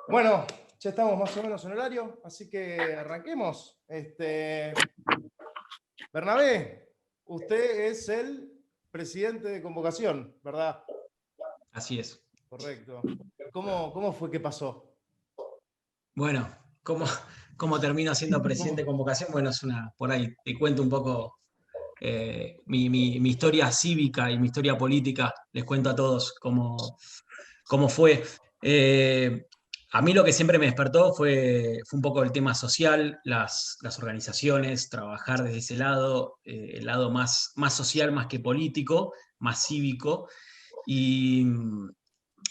Bueno, ya estamos más o menos en horario, así que arranquemos. Bernabé, usted es el presidente de convocación, ¿verdad? Así es. Correcto. ¿Cómo fue que pasó? Bueno, ¿cómo, cómo termino siendo presidente de convocación? Bueno, por ahí te cuento un poco mi historia cívica y mi historia política. Les cuento a todos cómo fue. Eh, a mí lo que siempre me despertó fue un poco el tema social, las organizaciones, trabajar desde ese lado, el lado más social, más que político, más cívico. Y,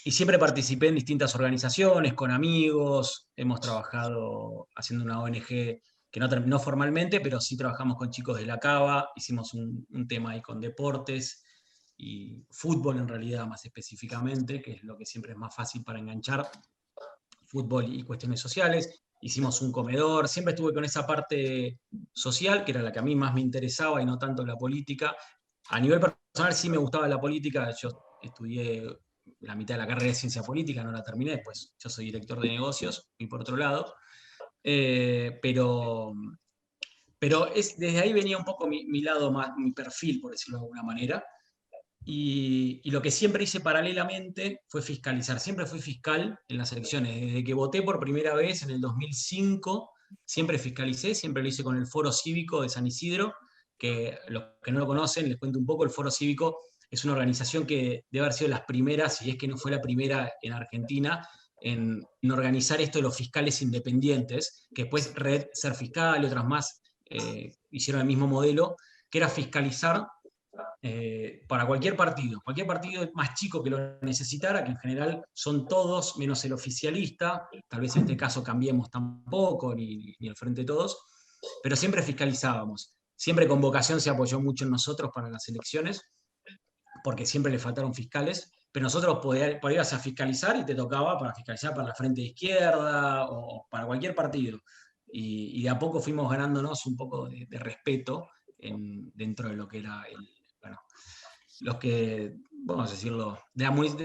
y siempre participé en distintas organizaciones, con amigos, hemos trabajado haciendo una ONG que no terminó formalmente, pero sí trabajamos con chicos de la Cava, hicimos un tema ahí con deportes y fútbol en realidad más específicamente, que es lo que siempre es más fácil para enganchar, fútbol y cuestiones sociales. Hicimos un comedor, siempre estuve con esa parte social, que era la que a mí más me interesaba y no tanto la política. A nivel personal sí me gustaba la política, yo estudié la mitad de la carrera de ciencia política, no la terminé, pues yo soy director de negocios y por otro lado, eh, pero, desde ahí venía un poco mi lado más, mi perfil, por decirlo de alguna manera, y lo que siempre hice paralelamente fue fiscalizar. Siempre fui fiscal en las elecciones. Desde que voté por primera vez en el 2005, siempre fiscalicé, siempre lo hice con el Foro Cívico de San Isidro, que los que no lo conocen, les cuento un poco, el Foro Cívico es una organización que debe haber sido las primeras, si es que no fue la primera en Argentina, en organizar esto de los fiscales independientes, que después Red Ser Fiscal y otras más hicieron el mismo modelo, que era fiscalizar para cualquier partido más chico que lo necesitara, que en general son todos menos el oficialista, tal vez en este caso Cambiemos tampoco, ni el Frente de Todos, pero siempre fiscalizábamos. Siempre Convocación se apoyó mucho en nosotros para las elecciones, porque siempre le faltaron fiscales, pero nosotros podías a fiscalizar y te tocaba para fiscalizar para la Frente de Izquierda o para cualquier partido. Y de a poco fuimos ganándonos un poco de respeto dentro de lo que era bueno, los que, vamos a decirlo, digamos,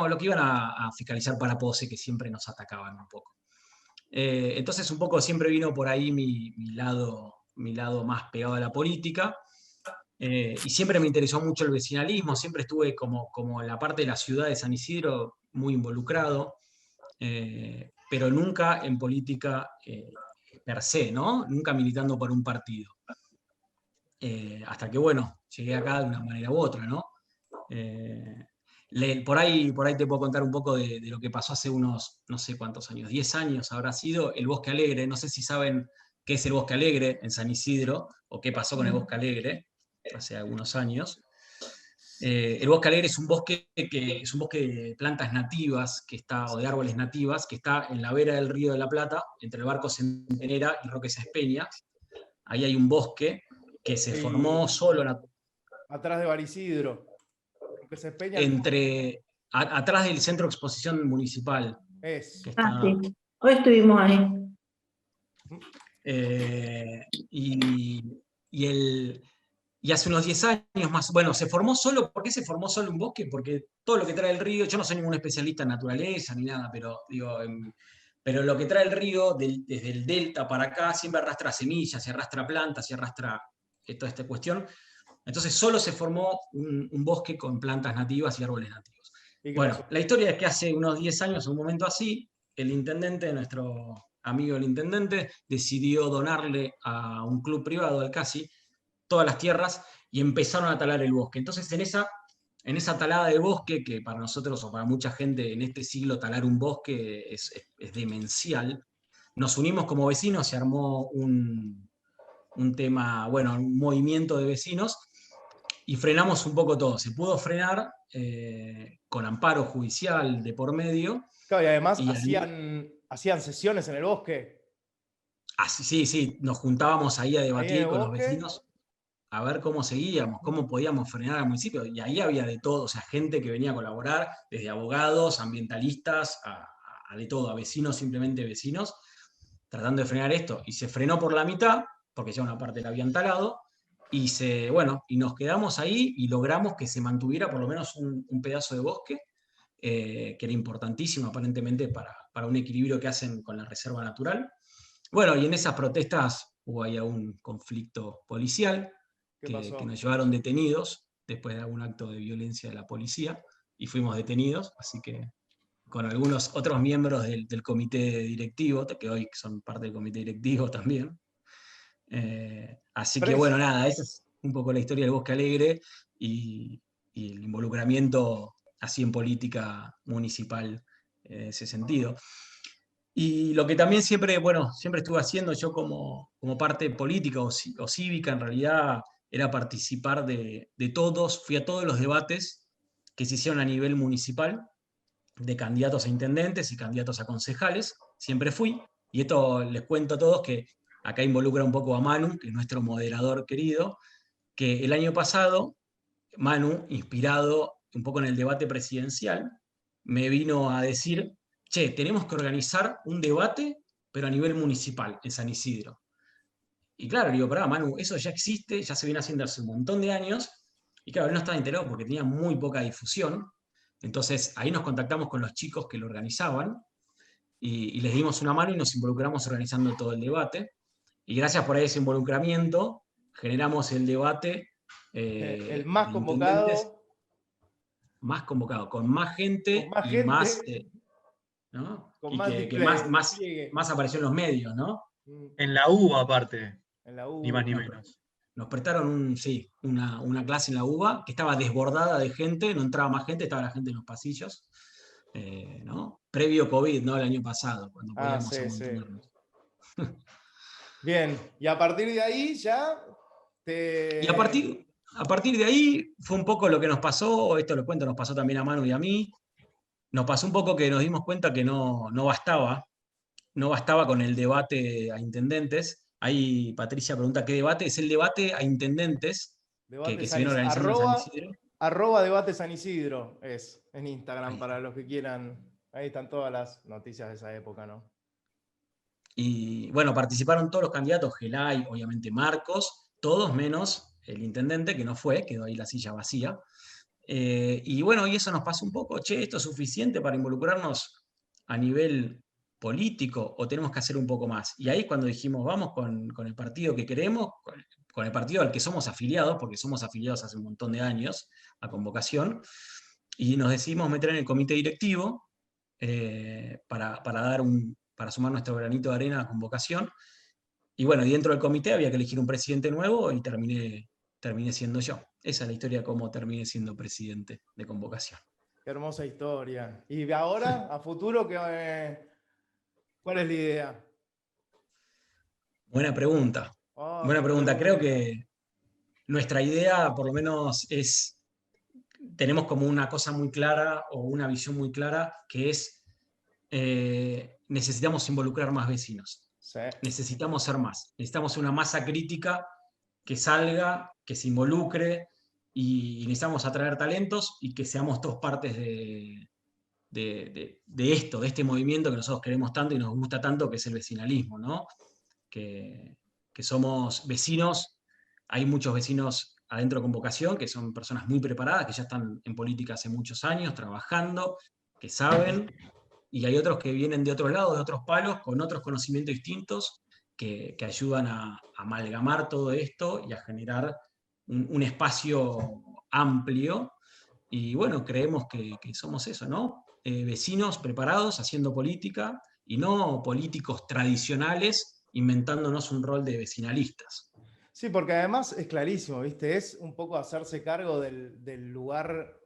lo que iban a fiscalizar para POSE, que siempre nos atacaban un poco. Entonces, un poco siempre vino por ahí mi lado más pegado a la política. Y siempre me interesó mucho el vecinalismo, siempre estuve como en la parte de la ciudad de San Isidro muy involucrado, pero nunca en política per se, ¿no? Nunca militando por un partido. Hasta que, bueno, llegué acá de una manera u otra, ¿no? Eh, por ahí te puedo contar un poco de lo que pasó hace unos, no sé cuántos años, 10 años habrá sido, el Bosque Alegre. No sé si saben qué es el Bosque Alegre en San Isidro o qué pasó con el Bosque Alegre hace algunos años. El Bosque Alegre es un bosque es un bosque de plantas nativas que está, o de árboles nativas, que está en la vera del Río de la Plata, entre el Barco Centenera y Roque Sespeña. Ahí hay un bosque que se formó Y solo atrás de Barisidro, que se Peña atrás del centro de exposición municipal, que es. Ah, está. sí. Hoy estuvimos ahí. eh, y, y, el, y hace unos 10 años más, bueno, se formó solo. ¿Por qué se formó solo un bosque? Porque todo lo que trae el río, yo no soy ningún especialista en naturaleza ni nada, pero digo, pero lo que trae el río desde el delta para acá siempre arrastra semillas, y arrastra plantas, y arrastra toda esta cuestión. Entonces solo se formó un bosque con plantas nativas y árboles nativos. ¿Y qué pasó? Bueno, la historia es que hace unos 10 años, un momento así, el intendente, nuestro amigo el intendente, decidió donarle a un club privado, al CASI, todas las tierras y empezaron a talar el bosque. Entonces, en esa talada de bosque, que para nosotros o para mucha gente en este siglo talar un bosque es demencial, nos unimos como vecinos, se armó un tema, bueno, un movimiento de vecinos y frenamos un poco todo. Se pudo frenar con amparo judicial de por medio. Claro, y además Y ahí, hacían sesiones en el bosque. sí, sí, nos juntábamos ahí a Ahí en el debatir con los bosque. vecinos a ver cómo seguíamos, cómo podíamos frenar al municipio. Y ahí había de todo, o sea, gente que venía a colaborar, desde abogados, ambientalistas, a de todo, a vecinos, simplemente vecinos, tratando de frenar esto. Y se frenó por la mitad, porque ya una parte la habían talado, bueno, y nos quedamos ahí y logramos que se mantuviera por lo menos un pedazo de bosque. que era importantísimo aparentemente para un equilibrio que hacen con la reserva natural. Bueno, y en esas protestas hubo ahí un conflicto policial ¿Qué que pasó? nos llevaron detenidos después de algún acto de violencia de la policía, y fuimos detenidos, así que con algunos otros miembros del comité directivo, que hoy son parte del comité directivo también. Así que bueno, Preso. nada, esa es un poco la historia del Bosque Alegre y el involucramiento así en política municipal en ese sentido. Y lo que también siempre, bueno, siempre estuve haciendo yo como parte política o cívica, en realidad, era participar de todos, fui a todos los debates que se hicieron a nivel municipal, de candidatos a intendentes y candidatos a concejales, siempre fui, y esto les cuento a todos que acá involucra un poco a Manu, que es nuestro moderador querido, que el año pasado, Manu, inspirado un poco en el debate presidencial, me vino a decir, che, tenemos que organizar un debate, pero a nivel municipal, en San Isidro. Y claro, le digo, pará, Manu, eso ya existe, ya se viene haciendo hace un montón de años, y claro, él no estaba enterado porque tenía muy poca difusión. Entonces ahí nos contactamos con los chicos que lo organizaban y les dimos una mano y nos involucramos organizando todo el debate. Y gracias por ese involucramiento generamos el debate El más de intendentes convocado, más convocado, con más con gente más y más, gente, ¿no? con Y más que despliegue. más apareció en los medios, ¿no? Mm, En la UBA, aparte, en la ni más ni UBA. menos. Nos prestaron sí, una clase en la UBA que estaba desbordada de gente, no entraba más gente, estaba la gente en los pasillos, ¿no? Previo COVID, ¿no? El año pasado, cuando Ah, podíamos sí, sí. amontonarnos. Bien, y a partir de ahí ya Y te... a partir de ahí fue un poco lo que nos pasó, esto lo cuento, nos pasó también a Manu y a mí, nos pasó un poco que nos dimos cuenta que no bastaba, no bastaba con el debate a intendentes. Ahí Patricia pregunta, ¿qué debate? Es el debate a intendentes Debate que se San viene Isidro. organizando en San Isidro. Arroba debate San Isidro es en Instagram Ahí para está. los que quieran. Ahí están todas las noticias de esa época, ¿no? Y bueno, participaron todos los candidatos, Gelay, obviamente Marcos, todos menos el intendente, que no fue, quedó ahí la silla vacía. Y bueno, y eso nos pasó un poco, che, ¿esto es suficiente para involucrarnos a nivel político o tenemos que hacer un poco más? Y ahí es cuando dijimos, vamos con el partido que queremos, con el partido al que somos afiliados, porque somos afiliados hace un montón de años a Convocación, y nos decidimos meter en el comité directivo para sumar nuestro granito de arena a Convocación. Y bueno, y dentro del comité había que elegir un presidente nuevo y terminé siendo yo. Esa es la historia de cómo terminé siendo presidente de Convocación. Qué hermosa historia. Y ahora, a futuro, ¿cuál es la idea? Buena pregunta. Oh, Buena qué pregunta. Creo pregunta. que nuestra idea, por lo menos, tenemos como una cosa muy clara o una visión muy clara, que es necesitamos involucrar más vecinos. Sí. Necesitamos ser más. Necesitamos una masa crítica que salga, que se involucre y necesitamos atraer talentos y que seamos todos partes de esto, de este movimiento que nosotros queremos tanto y nos gusta tanto, que es el vecinalismo, ¿no? Que, que somos vecinos, hay muchos vecinos adentro de Convocación que son personas muy preparadas, que ya están en política hace muchos años, trabajando, que saben, y hay otros que vienen de otros lados, de otros palos, con otros conocimientos distintos, que ayudan a amalgamar todo esto y a generar un espacio amplio. Y bueno, creemos que somos eso, ¿no? Vecinos preparados haciendo política y no políticos tradicionales inventándonos un rol de vecinalistas. Sí, porque además es clarísimo, ¿viste? Es un poco hacerse cargo del lugar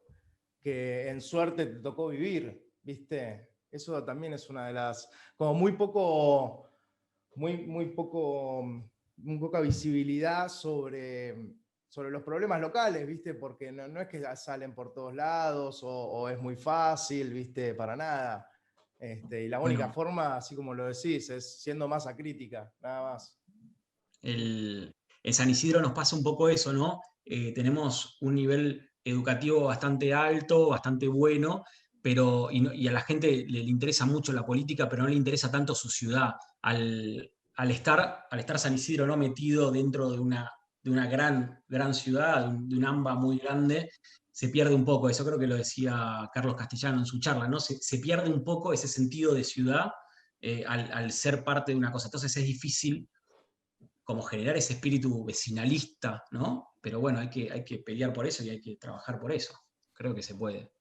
que en suerte te tocó vivir, ¿viste? Eso también es una de las, como muy poca visibilidad sobre los problemas locales, ¿viste? Porque no es que salen por todos lados o es muy fácil, ¿viste? Para nada. Y la única Bueno, forma, así como lo decís, es siendo masa crítica, nada más. en San Isidro nos pasa un poco eso, ¿no? Tenemos un nivel educativo bastante alto, bastante bueno, y a la gente le interesa mucho la política, pero no le interesa tanto su ciudad. Al estar San Isidro, ¿no? Metido dentro de una gran ciudad, de un AMBA muy grande, se pierde un poco, eso creo que lo decía Carlos Castellano en su charla, ¿no? Se pierde un poco ese sentido de ciudad al ser parte de una cosa. Entonces es difícil como generar ese espíritu vecinalista, ¿no? Pero bueno, hay que pelear por eso y hay que trabajar por eso. Creo que se puede.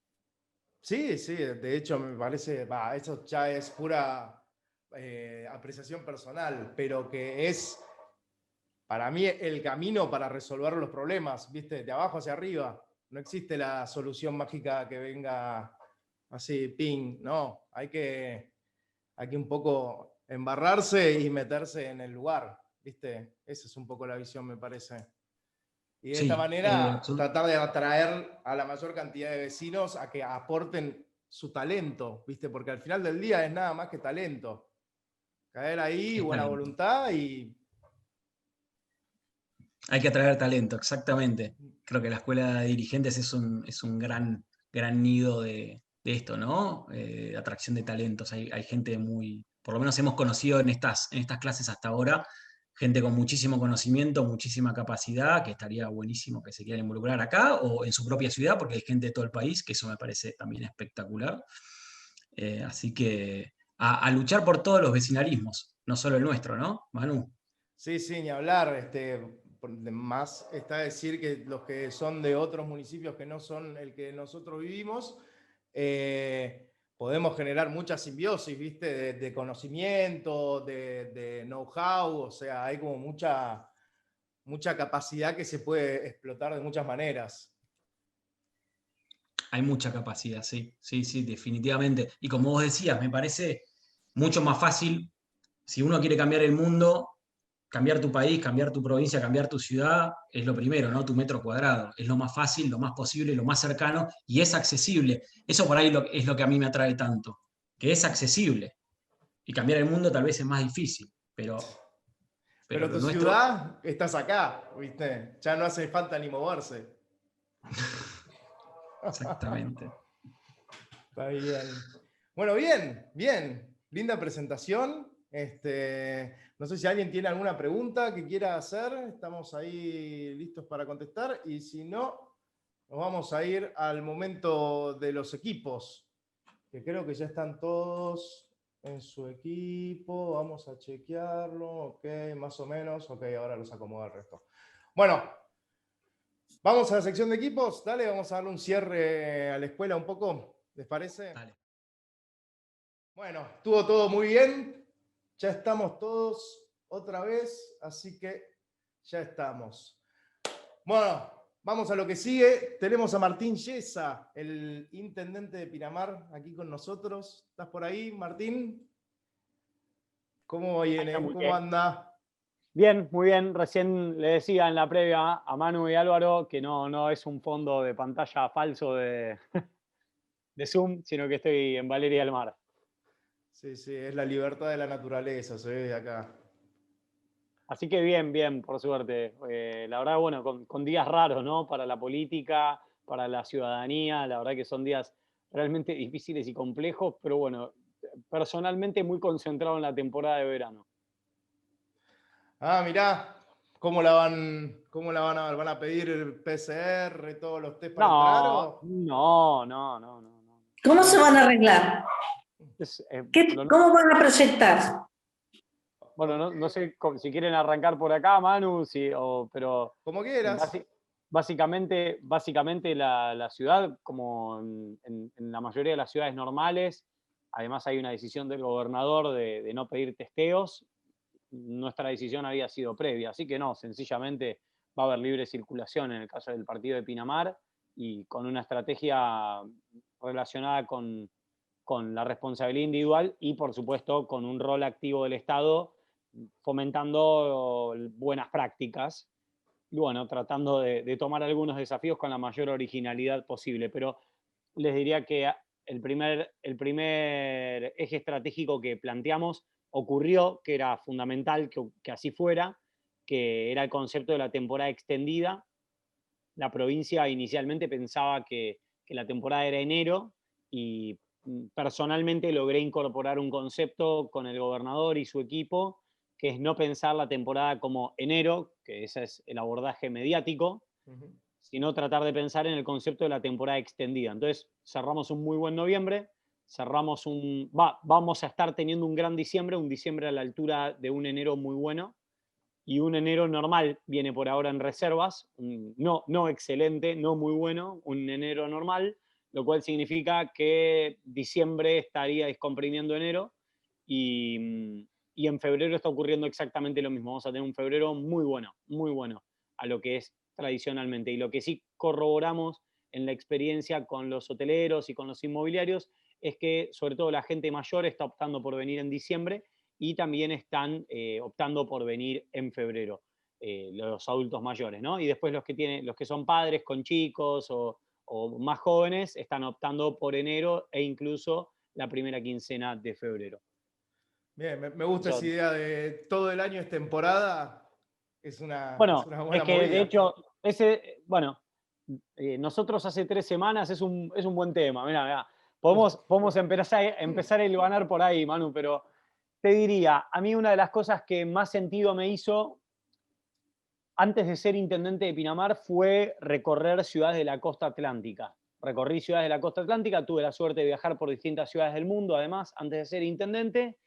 Sí, sí, de hecho me parece, eso ya es pura apreciación personal, pero que es para mí el camino para resolver los problemas, ¿viste? De abajo hacia arriba. No existe la solución mágica que venga así, ping, no. Hay que un poco embarrarse y meterse en el lugar, ¿viste? Esa es un poco la visión, me parece. Y de esta Sí, manera tratar de atraer a la mayor cantidad de vecinos a que aporten su talento, ¿viste? Porque al final del día es nada más que talento. Caer ahí, es buena talento. voluntad y... Hay que atraer talento, exactamente. Creo que la escuela de dirigentes es un gran nido de esto, ¿no? Atracción de talentos. Hay gente muy, por lo menos hemos conocido en en estas clases hasta ahora, gente con muchísimo conocimiento, muchísima capacidad, que estaría buenísimo que se quieran involucrar acá o en su propia ciudad, porque hay gente de todo el país, que eso me parece también espectacular. Así que a luchar por todos los vecinalismos, no solo el nuestro, ¿no, Manu? Sí, sí, ni hablar. Más está decir que los que son de otros municipios que no son el que nosotros vivimos, podemos generar mucha simbiosis, ¿viste? De conocimiento, de know-how, o sea, hay como mucha capacidad que se puede explotar de muchas maneras. Hay mucha capacidad, sí, sí, sí, definitivamente. Y como vos decías, me parece mucho más fácil, si uno quiere cambiar el mundo, cambiar tu país, cambiar tu provincia, cambiar tu ciudad, es lo primero, ¿no? Tu metro cuadrado. Es lo más fácil, lo más posible, lo más cercano y es accesible. Eso por ahí es lo que a mí me atrae tanto, que es accesible. Y cambiar el mundo tal vez es más difícil, pero Pero lo tu nuestro, ciudad, estás acá, ¿viste? Ya no hace falta ni moverse. exactamente. Está bien. Bueno, bien, bien. Linda presentación. No sé si alguien tiene alguna pregunta que quiera hacer. Estamos ahí listos para contestar. Y si no, nos vamos a ir al momento de los equipos, que creo que ya están todos en su equipo. Vamos a chequearlo. Ok, más o menos. Ok, ahora los acomodo el resto. Bueno, vamos a la sección de equipos. Dale, vamos a darle un cierre a la escuela un poco. ¿Les parece? Dale. Bueno, estuvo todo muy bien. Ya estamos todos otra vez, así que ya estamos. Bueno, vamos a lo que sigue. Tenemos a Martín Yesa, el intendente de Pinamar, aquí con nosotros. ¿Estás por ahí, Martín? ¿Cómo viene? ¿Cómo anda? Bien, muy bien. Recién le decía en la previa a Manu y Álvaro que no es un fondo de pantalla falso de Zoom, sino que estoy en Valeria del Mar. Sí, sí, es la libertad de la naturaleza, se ve de acá. Así que bien, bien, por suerte. La verdad, bueno, con días raros, ¿no? Para la política, para la ciudadanía. La verdad que son días realmente difíciles y complejos, pero bueno, personalmente muy concentrado en la temporada de verano. Ah, mirá, cómo la van a ver? ¿Van a pedir el PCR, todos los test para entrar No, o? no, no, no, no. ¿Cómo se van a arreglar? Es, ¿Cómo van a presentar? bueno, no sé si quieren arrancar por acá, Manu, pero Como quieras. básicamente la ciudad, como en la mayoría de las ciudades normales, además hay una decisión del gobernador de no pedir testeos. Nuestra decisión había sido previa, así que no, sencillamente va a haber libre circulación en el caso del partido de Pinamar y con una estrategia relacionada con la responsabilidad individual y, por supuesto, con un rol activo del Estado fomentando buenas prácticas y, bueno, tratando de tomar algunos desafíos con la mayor originalidad posible. Pero les diría que el primer eje estratégico que planteamos ocurrió, que era fundamental que así fuera, que era el concepto de la temporada extendida. La provincia inicialmente pensaba que la temporada era enero y personalmente logré incorporar un concepto con el gobernador y su equipo, que es no pensar la temporada como enero, que ese es el abordaje mediático, sino tratar de pensar en el concepto de la temporada extendida. Entonces, cerramos un muy buen noviembre, vamos a estar teniendo un gran diciembre, un diciembre a la altura de un enero muy bueno, y un enero normal viene por ahora en reservas, no excelente, no muy bueno, un enero normal, lo cual significa que diciembre estaría descomprimiendo enero, y en febrero está ocurriendo exactamente lo mismo. Vamos a tener un febrero muy bueno a lo que es tradicionalmente. Y lo que sí corroboramos en la experiencia con los hoteleros y con los inmobiliarios es que sobre todo la gente mayor está optando por venir en diciembre y también están optando por venir en febrero, los adultos mayores, ¿no? Y después los que son padres con chicos o más jóvenes están optando por enero e incluso la primera quincena de febrero. Bien, me gusta esa Yo- idea de todo el año es temporada. Es una Bueno, buena es que de movida. hecho, nosotros hace 3 semanas es un buen tema. Mirá. Podemos empezar a hilvanar por ahí, Manu, pero te diría, a mí una de las cosas que más sentido me hizo antes de ser intendente de Pinamar fue recorrer ciudades de la costa atlántica. Recorrí ciudades de la costa atlántica, tuve la suerte de viajar por distintas ciudades del mundo, además, antes de ser intendente,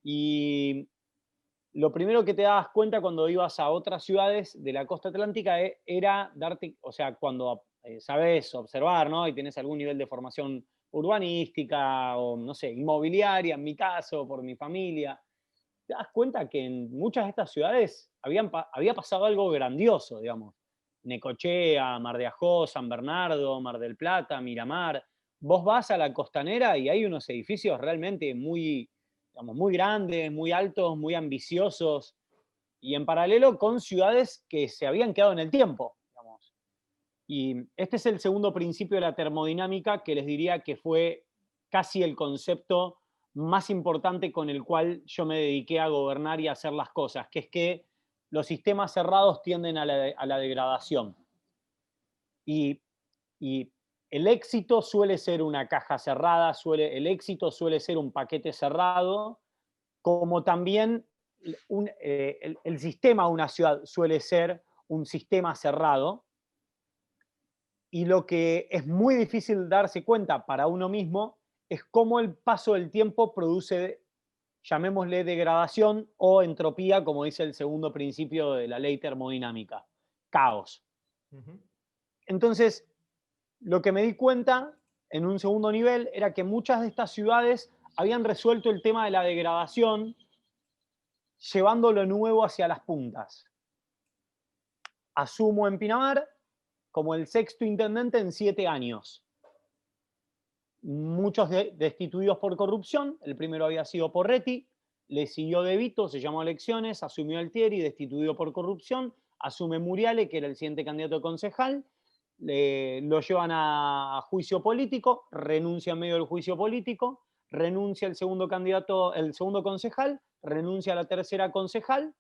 y lo primero que te dabas cuenta cuando ibas a otras ciudades de la costa atlántica era darte, o sea, cuando sabes observar, ¿no? Y tenés algún nivel de formación urbanística o, no sé, inmobiliaria, en mi caso, por mi familia, te das cuenta que en muchas de estas ciudades había pasado algo grandioso, digamos. Necochea, Mar de Ajó, San Bernardo, Mar del Plata, Miramar. Vos vas a la costanera y hay unos edificios realmente muy, digamos, muy grandes, muy altos, muy ambiciosos, y en paralelo con ciudades que se habían quedado en el tiempo, digamos. Y este es el segundo principio de la termodinámica que les diría que fue casi el concepto más importante con el cual yo me dediqué a gobernar y a hacer las cosas, que es que los sistemas cerrados tienden a la degradación. Y, y el éxito suele ser una caja cerrada, el éxito suele ser un paquete cerrado, como también el sistema de una ciudad suele ser un sistema cerrado. Y lo que es muy difícil darse cuenta para uno mismo es cómo el paso del tiempo produce, llamémosle, degradación o entropía, como dice el segundo principio de la ley termodinámica, caos. Ujú. Entonces, lo que me di cuenta en un segundo nivel era que muchas de estas ciudades habían resuelto el tema de la degradación llevando lo nuevo hacia las puntas. Asumo en Pinamar como el sexto intendente en 7 años. Muchos destituidos por corrupción. El primero había sido Porretti, le siguió De Vito, se llamó a elecciones, asumió Altieri, destituido por corrupción, asume Muriale, que era el siguiente candidato a concejal, lo llevan a juicio político, renuncia en medio del juicio político, renuncia el segundo candidato, el segundo concejal, renuncia a la tercera concejal,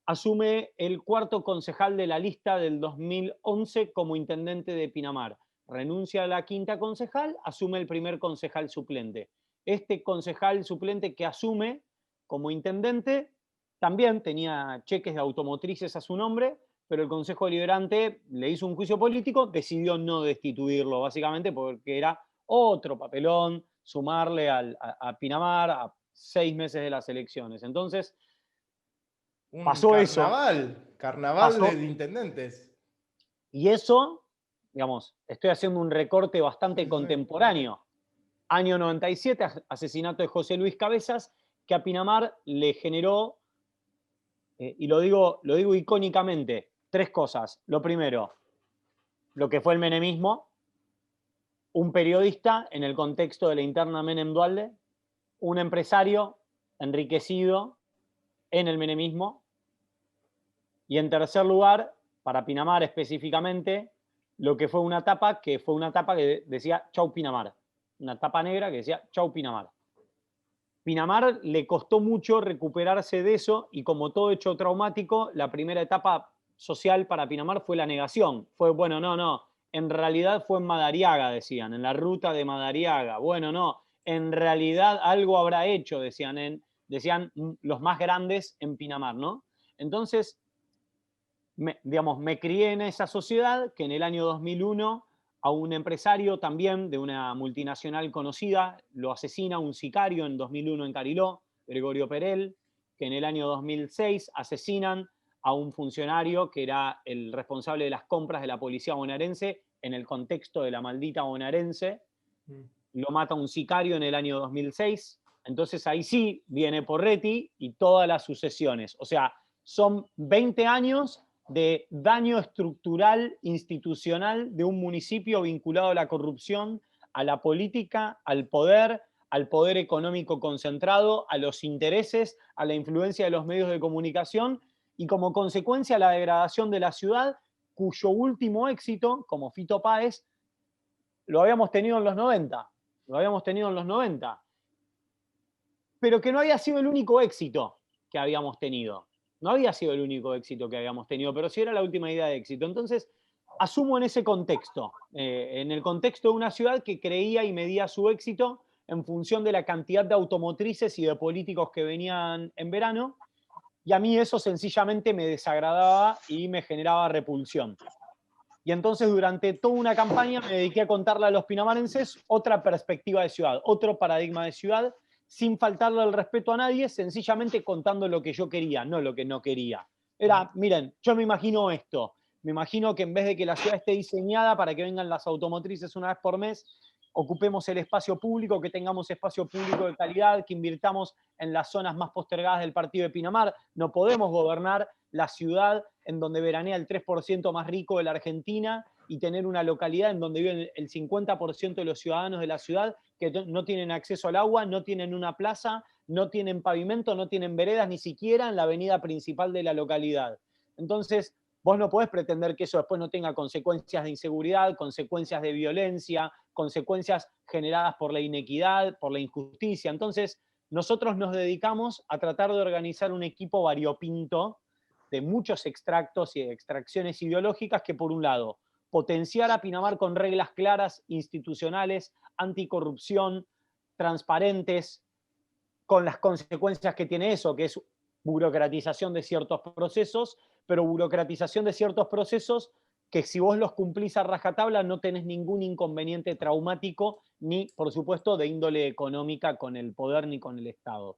asume el cuarto concejal de la lista del 2011 como intendente de Pinamar. Renuncia a la quinta concejal, asume el primer concejal suplente. Este concejal suplente que asume como intendente también tenía cheques de automotrices a su nombre, pero el Consejo Deliberante le hizo un juicio político, decidió no destituirlo, básicamente porque era otro papelón sumarle a Pinamar a 6 meses de las elecciones. Entonces, pasó eso. Carnaval Pasó, de intendentes. y eso, digamos, estoy haciendo un recorte bastante Sí, sí. contemporáneo. Año 97, asesinato de José Luis Cabezas, que a Pinamar le generó, y lo digo icónicamente, 3 cosas. Lo primero, lo que fue el menemismo, un periodista en el contexto de la interna Menem Dualde, un empresario enriquecido en el menemismo, y en tercer lugar, para Pinamar específicamente, lo que fue una tapa que decía Chau Pinamar. Una tapa negra que decía Chau Pinamar. Pinamar le costó mucho recuperarse de eso y como todo hecho traumático, la primera etapa social para Pinamar fue la negación. Fue, bueno, no, en realidad fue en Madariaga, decían, en la ruta de Madariaga. Bueno, no, en realidad algo habrá hecho, decían los más grandes en Pinamar, ¿no? Entonces, me crié en esa sociedad que en el año 2001 a un empresario también de una multinacional conocida lo asesina un sicario en 2001 en Cariló, Gregorio Perel, que en el año 2006 asesinan a un funcionario que era el responsable de las compras de la policía bonaerense en el contexto de la maldita bonaerense. Lo mata un sicario en el año 2006. Entonces ahí sí viene Porretti y todas las sucesiones. O sea, son 20 años de daño estructural, institucional de un municipio vinculado a la corrupción, a la política, al poder económico concentrado, a los intereses, a la influencia de los medios de comunicación y como consecuencia la degradación de la ciudad, cuyo último éxito, como Fito Páez, lo habíamos tenido en los 90. Lo habíamos tenido en los 90. Pero que no había sido el único éxito que habíamos tenido. No había sido el único éxito que habíamos tenido, pero sí era la última idea de éxito. Entonces, asumo en ese contexto, en el contexto de una ciudad que creía y medía su éxito en función de la cantidad de automotrices y de políticos que venían en verano, y a mí eso sencillamente me desagradaba y me generaba repulsión. Y entonces durante toda una campaña me dediqué a contarle a los pinamarenses otra perspectiva de ciudad, otro paradigma de ciudad, sin faltarle el respeto a nadie, sencillamente contando lo que yo quería, no lo que no quería. Era, miren, yo me imagino esto, me imagino que en vez de que la ciudad esté diseñada para que vengan las automotrices una vez por mes, ocupemos el espacio público, que tengamos espacio público de calidad, que invirtamos en las zonas más postergadas del partido de Pinamar. No podemos gobernar la ciudad en donde veranea el 3% más rico de la Argentina y tener una localidad en donde viven el 50% de los ciudadanos de la ciudad que no tienen acceso al agua, no tienen una plaza, no tienen pavimento, no tienen veredas ni siquiera en la avenida principal de la localidad. Entonces, vos no podés pretender que eso después no tenga consecuencias de inseguridad, consecuencias de violencia, consecuencias generadas por la inequidad, por la injusticia. Entonces, nosotros nos dedicamos a tratar de organizar un equipo variopinto de muchos extractos y extracciones ideológicas que, por un lado, potenciar a Pinamar con reglas claras, institucionales, anticorrupción, transparentes, con las consecuencias que tiene eso, que es burocratización de ciertos procesos, pero burocratización de ciertos procesos que si vos los cumplís a rajatabla no tenés ningún inconveniente traumático, ni, por supuesto, de índole económica con el poder ni con el Estado.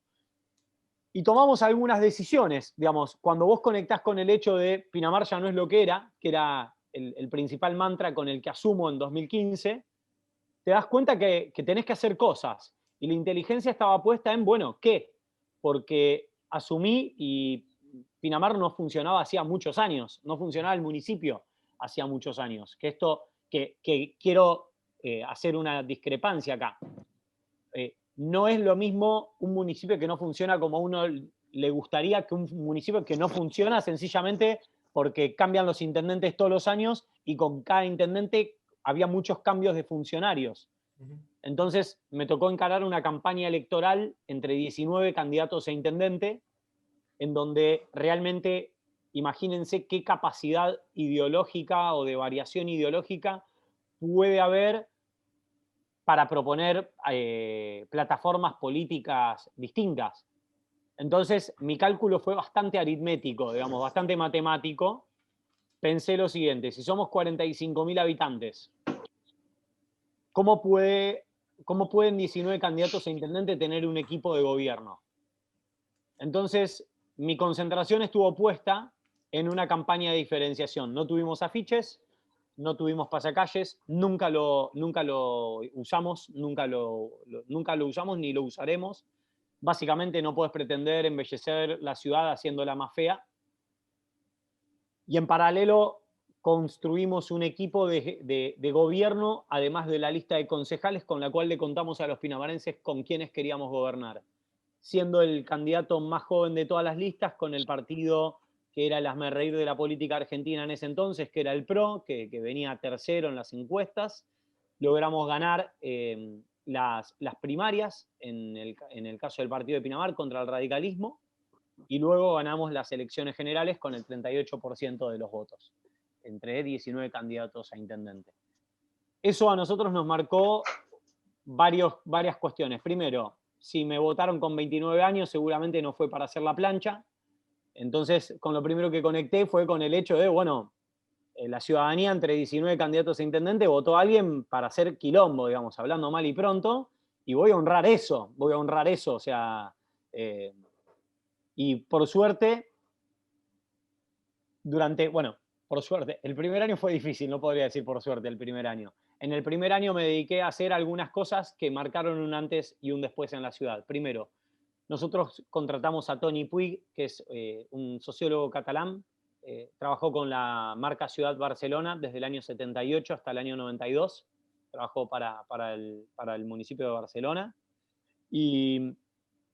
Y tomamos algunas decisiones, digamos, cuando vos conectás con el hecho de Pinamar ya no es lo que era el principal mantra con el que asumo en 2015, te das cuenta que tenés que hacer cosas. Y la inteligencia estaba puesta en, bueno, ¿qué? Porque asumí y Pinamar no funcionaba hacía muchos años, no funcionaba el municipio hacía muchos años. Que quiero hacer una discrepancia acá. No es lo mismo un municipio que no funciona como a uno le gustaría que un municipio que no funciona sencillamente porque cambian los intendentes todos los años y con cada intendente había muchos cambios de funcionarios. Entonces me tocó encarar una campaña electoral entre 19 candidatos a intendente, en donde realmente, imagínense qué capacidad ideológica o de variación ideológica puede haber para proponer plataformas políticas distintas. Entonces, mi cálculo fue bastante aritmético, digamos, bastante matemático. Pensé lo siguiente, si somos 45.000 habitantes, ¿cómo pueden 19 candidatos a intendente tener un equipo de gobierno? Entonces, mi concentración estuvo puesta en una campaña de diferenciación. No tuvimos afiches, no tuvimos pasacalles, nunca lo usamos, nunca lo usamos ni lo usaremos. Básicamente no puedes pretender embellecer la ciudad haciéndola más fea. Y en paralelo construimos un equipo de gobierno, además de la lista de concejales, con la cual le contamos a los pinamarenses con quiénes queríamos gobernar. Siendo el candidato más joven de todas las listas, con el partido que era el hazmerreír de la política argentina en ese entonces, que era el PRO, que venía tercero en las encuestas. Logramos ganar las primarias, en el caso del partido de Pinamar, contra el radicalismo, y luego ganamos las elecciones generales con el 38% de los votos, entre 19 candidatos a intendente. Eso a nosotros nos marcó varias cuestiones. Primero, si me votaron con 29 años, seguramente no fue para hacer la plancha. Entonces, con lo primero que conecté fue con el hecho de, bueno, la ciudadanía entre 19 candidatos a intendente votó a alguien para hacer quilombo, digamos, hablando mal y pronto, y voy a honrar eso, o sea, y por suerte, por suerte, el primer año fue difícil, no podría decir por suerte el primer año. En el primer año me dediqué a hacer algunas cosas que marcaron un antes y un después en la ciudad. Primero, nosotros contratamos a Toni Puig, que es un sociólogo catalán, trabajó con la marca Ciudad Barcelona desde el año 78 hasta el año 92, trabajó para el municipio de Barcelona, y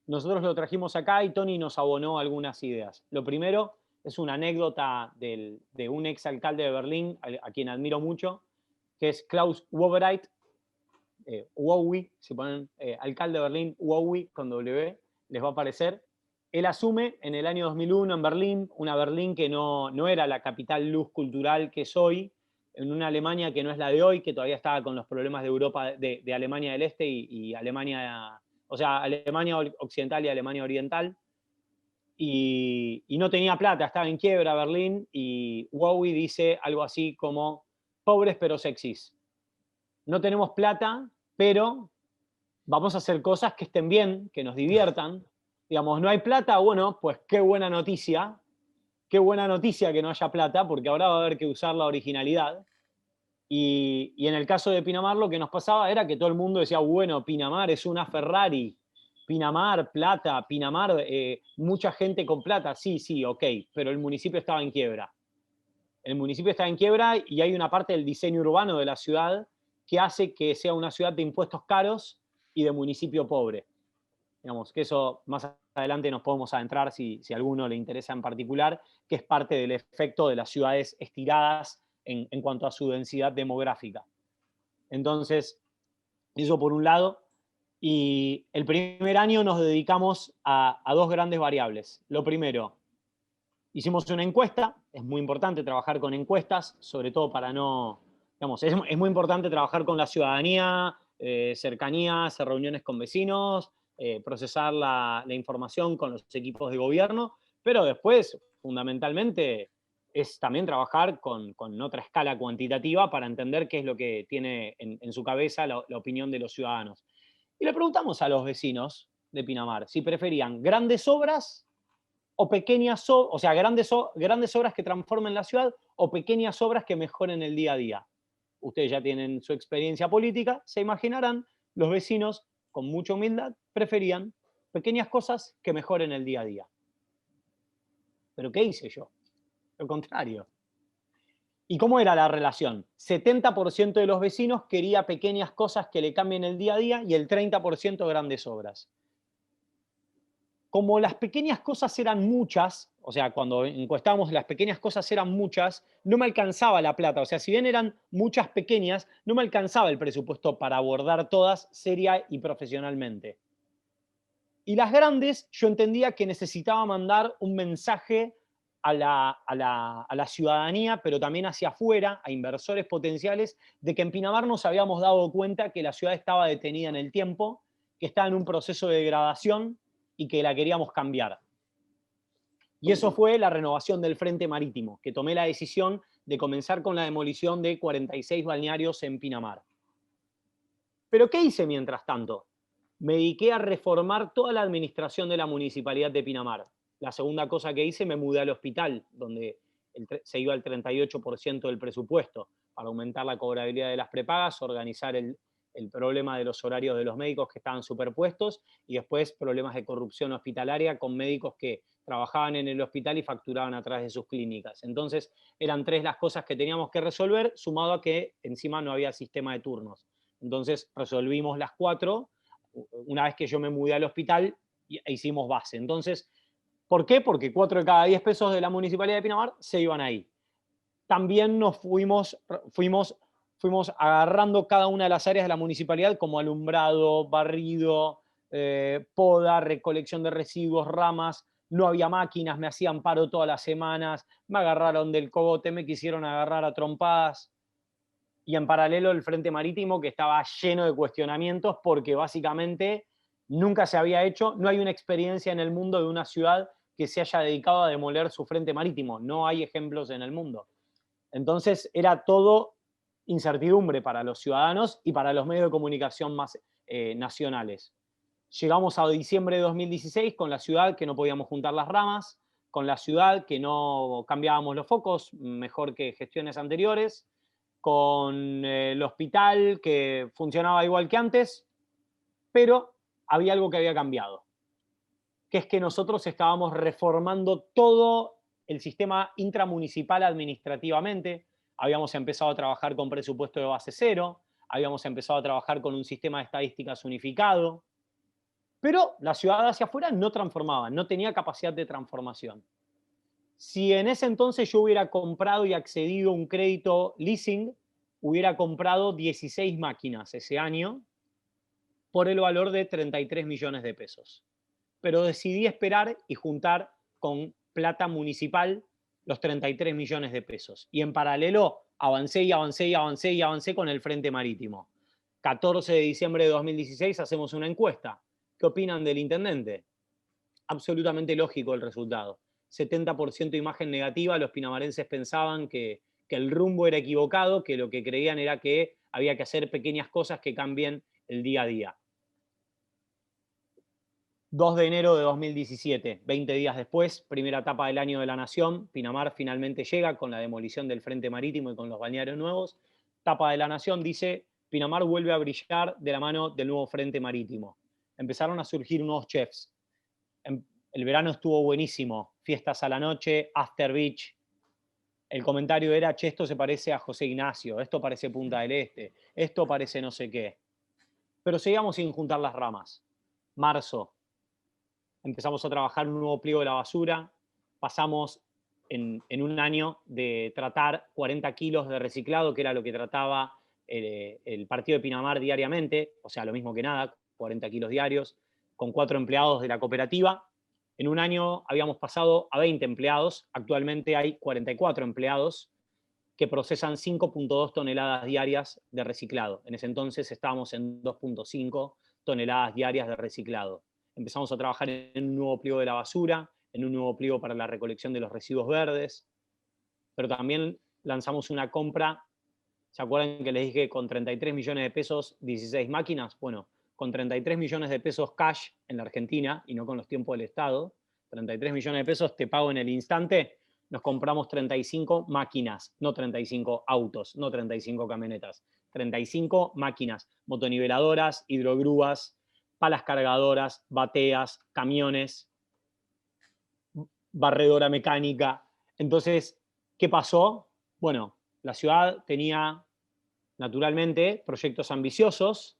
nosotros lo trajimos acá y Toni nos abonó algunas ideas. Lo primero es una anécdota de un exalcalde de Berlín, a quien admiro mucho, que es Klaus Wowereit, Wowi, si ponen alcalde de Berlín, Wowi con W, les va a aparecer. Él asume en el año 2001 en Berlín, una Berlín que no era la capital luz cultural que es hoy, en una Alemania que no es la de hoy, que todavía estaba con los problemas de Europa, de Alemania del Este y Alemania, o sea, Alemania Occidental y Alemania Oriental. Y no tenía plata, estaba en quiebra Berlín, y Wowi dice algo así como, pobres pero sexys. No tenemos plata, pero vamos a hacer cosas que estén bien, que nos diviertan. Digamos, no hay plata, bueno, pues qué buena noticia que no haya plata, porque ahora va a haber que usar la originalidad. Y en el caso de Pinamar lo que nos pasaba era que todo el mundo decía, bueno, Pinamar es una Ferrari, Pinamar, plata, Pinamar, mucha gente con plata, sí, ok, pero el municipio estaba en quiebra. El municipio está en quiebra y hay una parte del diseño urbano de la ciudad que hace que sea una ciudad de impuestos caros y de municipio pobre. Digamos, que eso más adelante nos podemos adentrar si a alguno le interesa en particular, que es parte del efecto de las ciudades estiradas en cuanto a su densidad demográfica. Entonces, eso por un lado. Y el primer año nos dedicamos a dos grandes variables. Lo primero, hicimos una encuesta, es muy importante trabajar con encuestas, sobre todo para no, digamos, es muy importante trabajar con la ciudadanía, cercanía, hacer reuniones con vecinos, procesar la información con los equipos de gobierno, pero después, fundamentalmente, es también trabajar con otra escala cuantitativa para entender qué es lo que tiene en su cabeza la opinión de los ciudadanos. Y le preguntamos a los vecinos de Pinamar si preferían grandes obras o pequeñas, o sea, grandes obras que transformen la ciudad o pequeñas obras que mejoren el día a día. Ustedes ya tienen su experiencia política, se imaginarán, los vecinos, con mucha humildad, preferían pequeñas cosas que mejoren el día a día. ¿Pero qué hice yo? Lo contrario. ¿Y cómo era la relación? 70% de los vecinos quería pequeñas cosas que le cambien el día a día y el 30% grandes obras. Como las pequeñas cosas eran muchas, o sea, cuando encuestábamos las pequeñas cosas eran muchas, no me alcanzaba la plata. O sea, si bien eran muchas pequeñas, no me alcanzaba el presupuesto para abordar todas seria y profesionalmente. Y las grandes, yo entendía que necesitaba mandar un mensaje a la ciudadanía, pero también hacia afuera, a inversores potenciales, de que en Pinamar nos habíamos dado cuenta que la ciudad estaba detenida en el tiempo, que estaba en un proceso de degradación y que la queríamos cambiar. Y eso fue la renovación del Frente Marítimo, que tomé la decisión de comenzar con la demolición de 46 balnearios en Pinamar. ¿Pero qué hice mientras tanto? Me dediqué a reformar toda la administración de la Municipalidad de Pinamar. La segunda cosa que hice, me mudé al hospital, donde se iba el 38% del presupuesto, para aumentar la cobrabilidad de las prepagas, organizar el problema de los horarios de los médicos que estaban superpuestos y después problemas de corrupción hospitalaria con médicos que trabajaban en el hospital y facturaban a través de sus clínicas. Entonces eran 3 las cosas que teníamos que resolver, sumado a que encima no había sistema de turnos. Entonces resolvimos las 4 una vez que yo me mudé al hospital e hicimos base. Entonces, ¿por qué? Porque 4 de cada 10 pesos de la Municipalidad de Pinamar se iban ahí. También nos fuimos agarrando cada una de las áreas de la municipalidad, como alumbrado, barrido, poda, recolección de residuos, ramas. No había máquinas, me hacían paro todas las semanas, me agarraron del cogote, me quisieron agarrar a trompadas. Y en paralelo el Frente Marítimo, que estaba lleno de cuestionamientos porque básicamente nunca se había hecho, no hay una experiencia en el mundo de una ciudad que se haya dedicado a demoler su frente marítimo. No hay ejemplos en el mundo. Entonces era todo incertidumbre para los ciudadanos y para los medios de comunicación más nacionales. Llegamos a diciembre de 2016 con la ciudad que no podíamos juntar las ramas, con la ciudad que no cambiábamos los focos, mejor que gestiones anteriores, con el hospital que funcionaba igual que antes, pero había algo que había cambiado, que es que nosotros estábamos reformando todo el sistema intramunicipal administrativamente. Habíamos empezado a trabajar con presupuesto de base cero, habíamos empezado a trabajar con un sistema de estadísticas unificado, pero la ciudad hacia afuera no transformaba, no tenía capacidad de transformación. Si en ese entonces yo hubiera comprado y accedido a un crédito leasing, hubiera comprado 16 máquinas ese año por el valor de 33 millones de pesos. Pero decidí esperar y juntar con plata municipal los 33 millones de pesos. Y en paralelo avancé y avancé y avancé y avancé con el Frente Marítimo. 14 de diciembre de 2016 hacemos una encuesta. ¿Qué opinan del intendente? Absolutamente lógico el resultado. 70% imagen negativa, los pinamarenses pensaban que el rumbo era equivocado, que lo que creían era que había que hacer pequeñas cosas que cambien el día a día. 2 de enero de 2017, 20 días después, primera etapa del año de la Nación, Pinamar finalmente llega con la demolición del Frente Marítimo y con los balnearios nuevos. Etapa de la Nación dice, Pinamar vuelve a brillar de la mano del nuevo Frente Marítimo. Empezaron a surgir nuevos chefs. El verano estuvo buenísimo, fiestas a la noche, after beach. El comentario era, che, esto se parece a José Ignacio, esto parece Punta del Este, esto parece no sé qué. Pero seguíamos sin juntar las ramas. Marzo, empezamos a trabajar un nuevo pliego de la basura, pasamos en un año de tratar 40 kilos de reciclado, que era lo que trataba el partido de Pinamar diariamente, o sea, lo mismo que nada, 40 kilos diarios, con 4 empleados de la cooperativa. En un año habíamos pasado a 20 empleados, actualmente hay 44 empleados que procesan 5.2 toneladas diarias de reciclado. En ese entonces estábamos en 2.5 toneladas diarias de reciclado. Empezamos a trabajar en un nuevo pliego de la basura, en un nuevo pliego para la recolección de los residuos verdes, pero también lanzamos una compra. ¿Se acuerdan que les dije con 33 millones de pesos, 16 máquinas? Bueno, con 33 millones de pesos cash en la Argentina, y no con los tiempos del Estado, 33 millones de pesos te pago en el instante, nos compramos 35 máquinas, no 35 autos, no 35 camionetas, 35 máquinas, motoniveladoras, hidrogrúas, palas cargadoras, bateas, camiones, barredora mecánica. Entonces, ¿qué pasó? Bueno, la ciudad tenía, naturalmente, proyectos ambiciosos.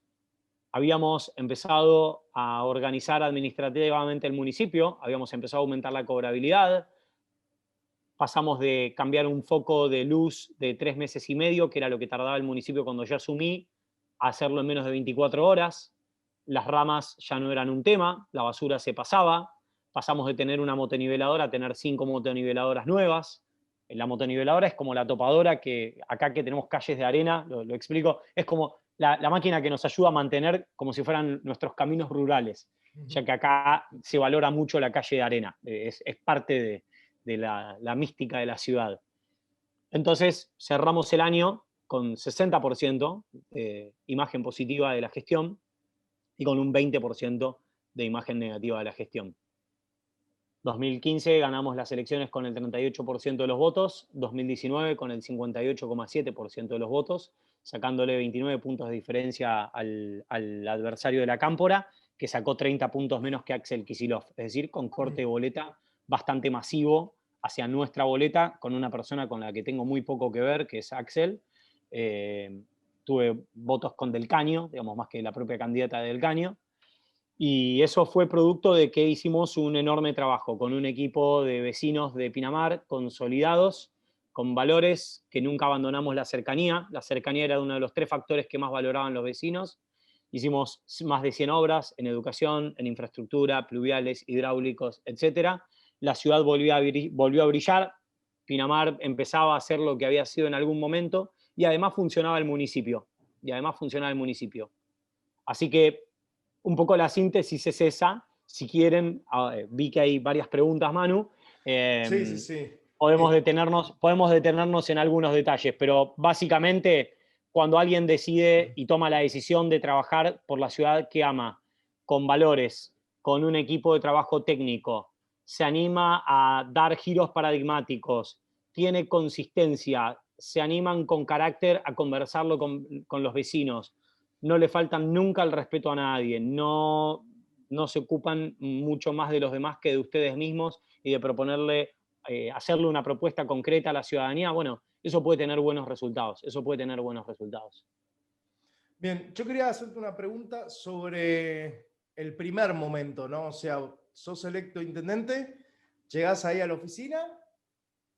Habíamos empezado a organizar administrativamente el municipio, habíamos empezado a aumentar la cobrabilidad, pasamos de cambiar un foco de luz de 3 meses y medio, que era lo que tardaba el municipio cuando yo asumí, a hacerlo en menos de 24 horas. Las ramas ya no eran un tema, la basura se pasaba, pasamos de tener una motoniveladora a tener 5 motoniveladoras nuevas. La motoniveladora es como la topadora, que acá que tenemos calles de arena, lo explico, es como la máquina que nos ayuda a mantener como si fueran nuestros caminos rurales, ya que acá se valora mucho la calle de arena, es parte de la mística de la ciudad. Entonces cerramos el año con 60% de imagen positiva de la gestión y con un 20% de imagen negativa de la gestión. 2015 ganamos las elecciones con el 38% de los votos, 2019 con el 58,7% de los votos, sacándole 29 puntos de diferencia al adversario de la Cámpora, que sacó 30 puntos menos que Axel Kicillof, es decir, con corte de boleta bastante masivo hacia nuestra boleta, con una persona con la que tengo muy poco que ver, que es Axel. Tuve votos con Del Caño, digamos, más que la propia candidata de Del Caño. Y eso fue producto de que hicimos un enorme trabajo con un equipo de vecinos de Pinamar consolidados, con valores que nunca abandonamos la cercanía. La cercanía era uno de los 3 factores que más valoraban los vecinos. Hicimos más de 100 obras en educación, en infraestructura, pluviales, hidráulicos, etc. La ciudad volvió a brillar, Pinamar empezaba a ser lo que había sido en algún momento, y además funcionaba el municipio. Así que un poco la síntesis es esa. si quieren, vi que hay varias preguntas, Manu. Sí. Podemos detenernos en algunos detalles, pero básicamente cuando alguien decide y toma la decisión de trabajar por la ciudad que ama, con valores, con un equipo de trabajo técnico, se anima a dar giros paradigmáticos, tiene consistencia, se animan con carácter a conversarlo con los vecinos, no le faltan nunca el respeto a nadie, no se ocupan mucho más de los demás que de ustedes mismos y de proponerle, hacerle una propuesta concreta a la ciudadanía, bueno, eso puede tener buenos resultados, Bien, yo quería hacerte una pregunta sobre el primer momento, ¿no? O sea, sos electo intendente, llegás ahí a la oficina,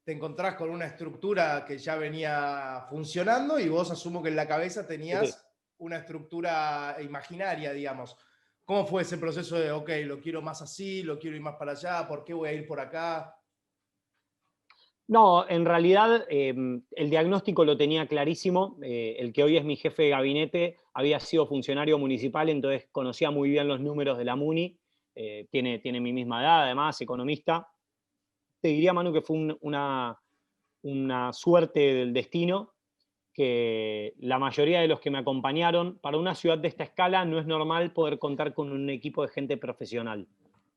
te encontrás con una estructura que ya venía funcionando y vos asumo que en la cabeza tenías una estructura imaginaria, digamos. ¿Cómo fue ese proceso de, ok, lo quiero más así, lo quiero ir más para allá, por qué voy a ir por acá? No, en realidad el diagnóstico lo tenía clarísimo. El que hoy es mi jefe de gabinete había sido funcionario municipal, entonces conocía muy bien los números de la MUNI. Tiene mi misma edad, además, economista. Te diría, Manu, que fue una suerte del destino, que la mayoría de los que me acompañaron, para una ciudad de esta escala no es normal poder contar con un equipo de gente profesional.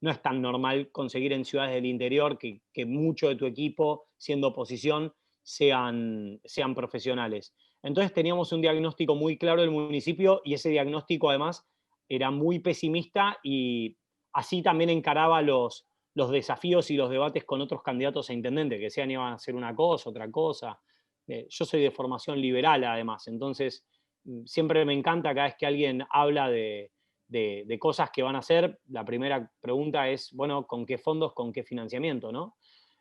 No es tan normal conseguir en ciudades del interior que mucho de tu equipo, siendo oposición, sean profesionales. Entonces teníamos un diagnóstico muy claro del municipio y ese diagnóstico además era muy pesimista y así también encaraba los desafíos y los debates con otros candidatos a intendente, que decían iban a hacer una cosa, otra cosa. Yo soy de formación liberal además, entonces siempre me encanta cada vez que alguien habla de cosas que van a hacer, la primera pregunta es, bueno, ¿con qué fondos, con qué financiamiento, no?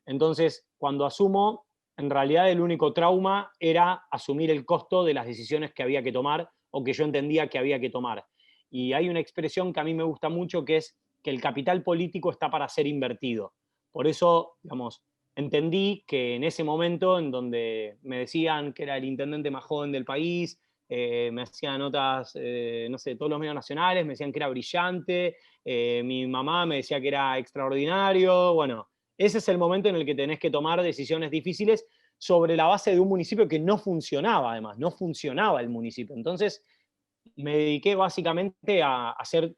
Entonces, cuando asumo, en realidad el único trauma era asumir el costo de las decisiones que había que tomar o que yo entendía que había que tomar. Y hay una expresión que a mí me gusta mucho, que es que el capital político está para ser invertido. Por eso, digamos, entendí que en ese momento en donde me decían que era el intendente más joven del país, me hacían notas, no sé, todos los medios nacionales, me decían que era brillante, mi mamá me decía que era extraordinario, bueno, ese es el momento en el que tenés que tomar decisiones difíciles sobre la base de un municipio que no funcionaba, además, no funcionaba el municipio. Entonces, me dediqué básicamente a hacer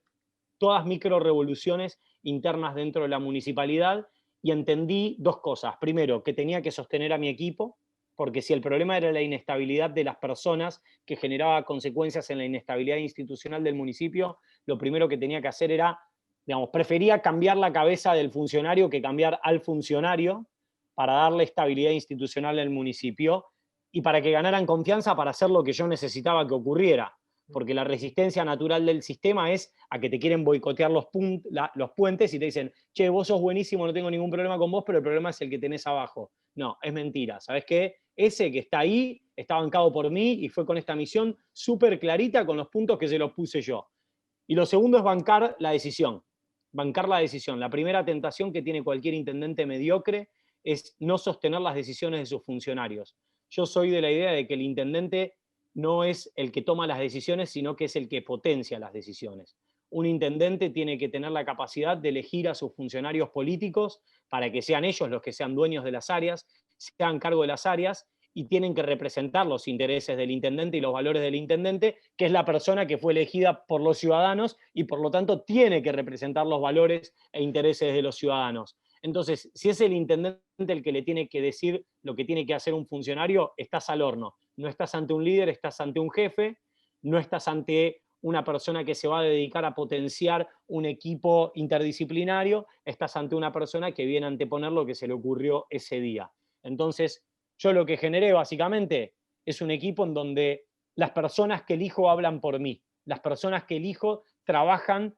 todas micro revoluciones internas dentro de la municipalidad y entendí dos cosas. Primero, que tenía que sostener a mi equipo, porque si el problema era la inestabilidad de las personas que generaba consecuencias en la inestabilidad institucional del municipio, lo primero que tenía que hacer era, digamos, prefería cambiar la cabeza del funcionario que cambiar al funcionario para darle estabilidad institucional al municipio y para que ganaran confianza para hacer lo que yo necesitaba que ocurriera. Porque la resistencia natural del sistema es a que te quieren boicotear los puentes y te dicen, che, vos sos buenísimo, no tengo ningún problema con vos, pero el problema es el que tenés abajo. No, es mentira. ¿Sabés qué? Ese que está ahí está bancado por mí y fue con esta misión súper clarita con los puntos que se los puse yo. Y lo segundo es bancar la decisión. Bancar la decisión. La primera tentación que tiene cualquier intendente mediocre es no sostener las decisiones de sus funcionarios. Yo soy de la idea de que el intendente no es el que toma las decisiones, sino que es el que potencia las decisiones. Un intendente tiene que tener la capacidad de elegir a sus funcionarios políticos para que sean ellos los que sean dueños de las áreas, se hagan cargo de las áreas y tienen que representar los intereses del intendente y los valores del intendente, que es la persona que fue elegida por los ciudadanos y por lo tanto tiene que representar los valores e intereses de los ciudadanos. Entonces, si es el intendente el que le tiene que decir lo que tiene que hacer un funcionario, estás al horno. No estás ante un líder, estás ante un jefe, no estás ante una persona que se va a dedicar a potenciar un equipo interdisciplinario, estás ante una persona que viene a anteponer lo que se le ocurrió ese día. Entonces, yo lo que generé básicamente es un equipo en donde las personas que elijo hablan por mí, las personas que elijo trabajan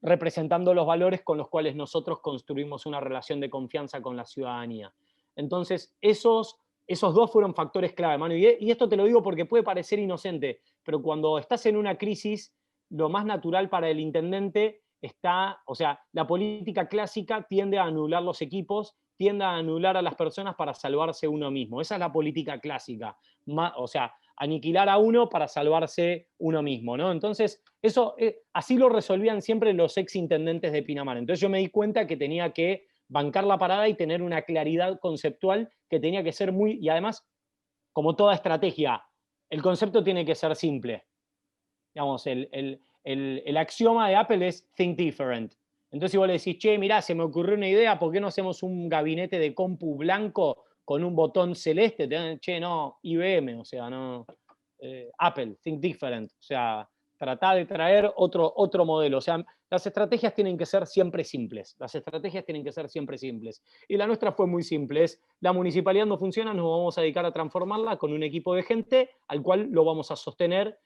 representando los valores con los cuales nosotros construimos una relación de confianza con la ciudadanía. Entonces, esos dos fueron factores clave, Manu. Y esto te lo digo porque puede parecer inocente, pero cuando estás en una crisis, lo más natural para el intendente está, o sea, la política clásica tiende a anular los equipos, tiende a anular a las personas para salvarse uno mismo. Esa es la política clásica. O sea, aniquilar a uno para salvarse uno mismo, ¿no? Entonces, eso, así lo resolvían siempre los ex intendentes de Pinamar. Entonces yo me di cuenta que tenía que bancar la parada y tener una claridad conceptual que tenía que ser muy, y además, como toda estrategia, el concepto tiene que ser simple. Digamos, el axioma de Apple es think different. Entonces si vos le decís, che, mirá, se me ocurrió una idea, ¿por qué no hacemos un gabinete de compu blanco con un botón celeste? Che, no, IBM, o sea, no, Apple, think different. O sea, tratá de traer otro modelo. O sea, las estrategias tienen que ser siempre simples. Las estrategias tienen que ser siempre simples. Y la nuestra fue muy simple. Es, la municipalidad no funciona, nos vamos a dedicar a transformarla con un equipo de gente al cual lo vamos a sostener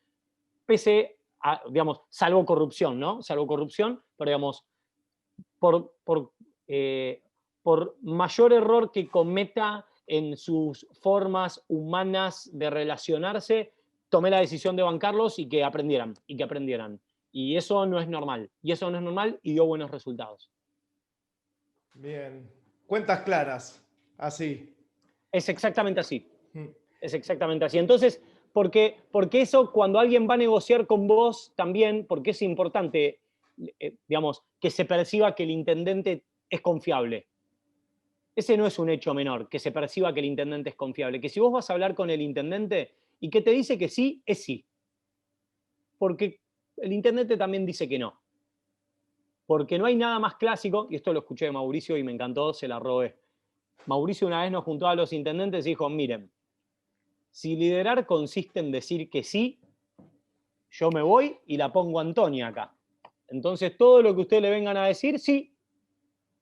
pese a, digamos, salvo corrupción, ¿no? Salvo corrupción, pero digamos, por mayor error que cometa en sus formas humanas de relacionarse, tomé la decisión de bancarlos y que aprendieran, y que aprendieran. Y eso no es normal, y eso no es normal y dio buenos resultados. Bien. Cuentas claras, así. Es exactamente así. Es exactamente así. Entonces, porque eso, cuando alguien va a negociar con vos también, porque es importante, digamos, que se perciba que el intendente es confiable. Ese no es un hecho menor, que se perciba que el intendente es confiable. Que si vos vas a hablar con el intendente y que te dice que sí, es sí. Porque el intendente también dice que no. Porque no hay nada más clásico, y esto lo escuché de Mauricio y me encantó, se la robé. Mauricio una vez nos juntó a los intendentes y dijo, miren, si liderar consiste en decir que sí, yo me voy y la pongo a Antonia acá. Entonces todo lo que ustedes le vengan a decir, sí.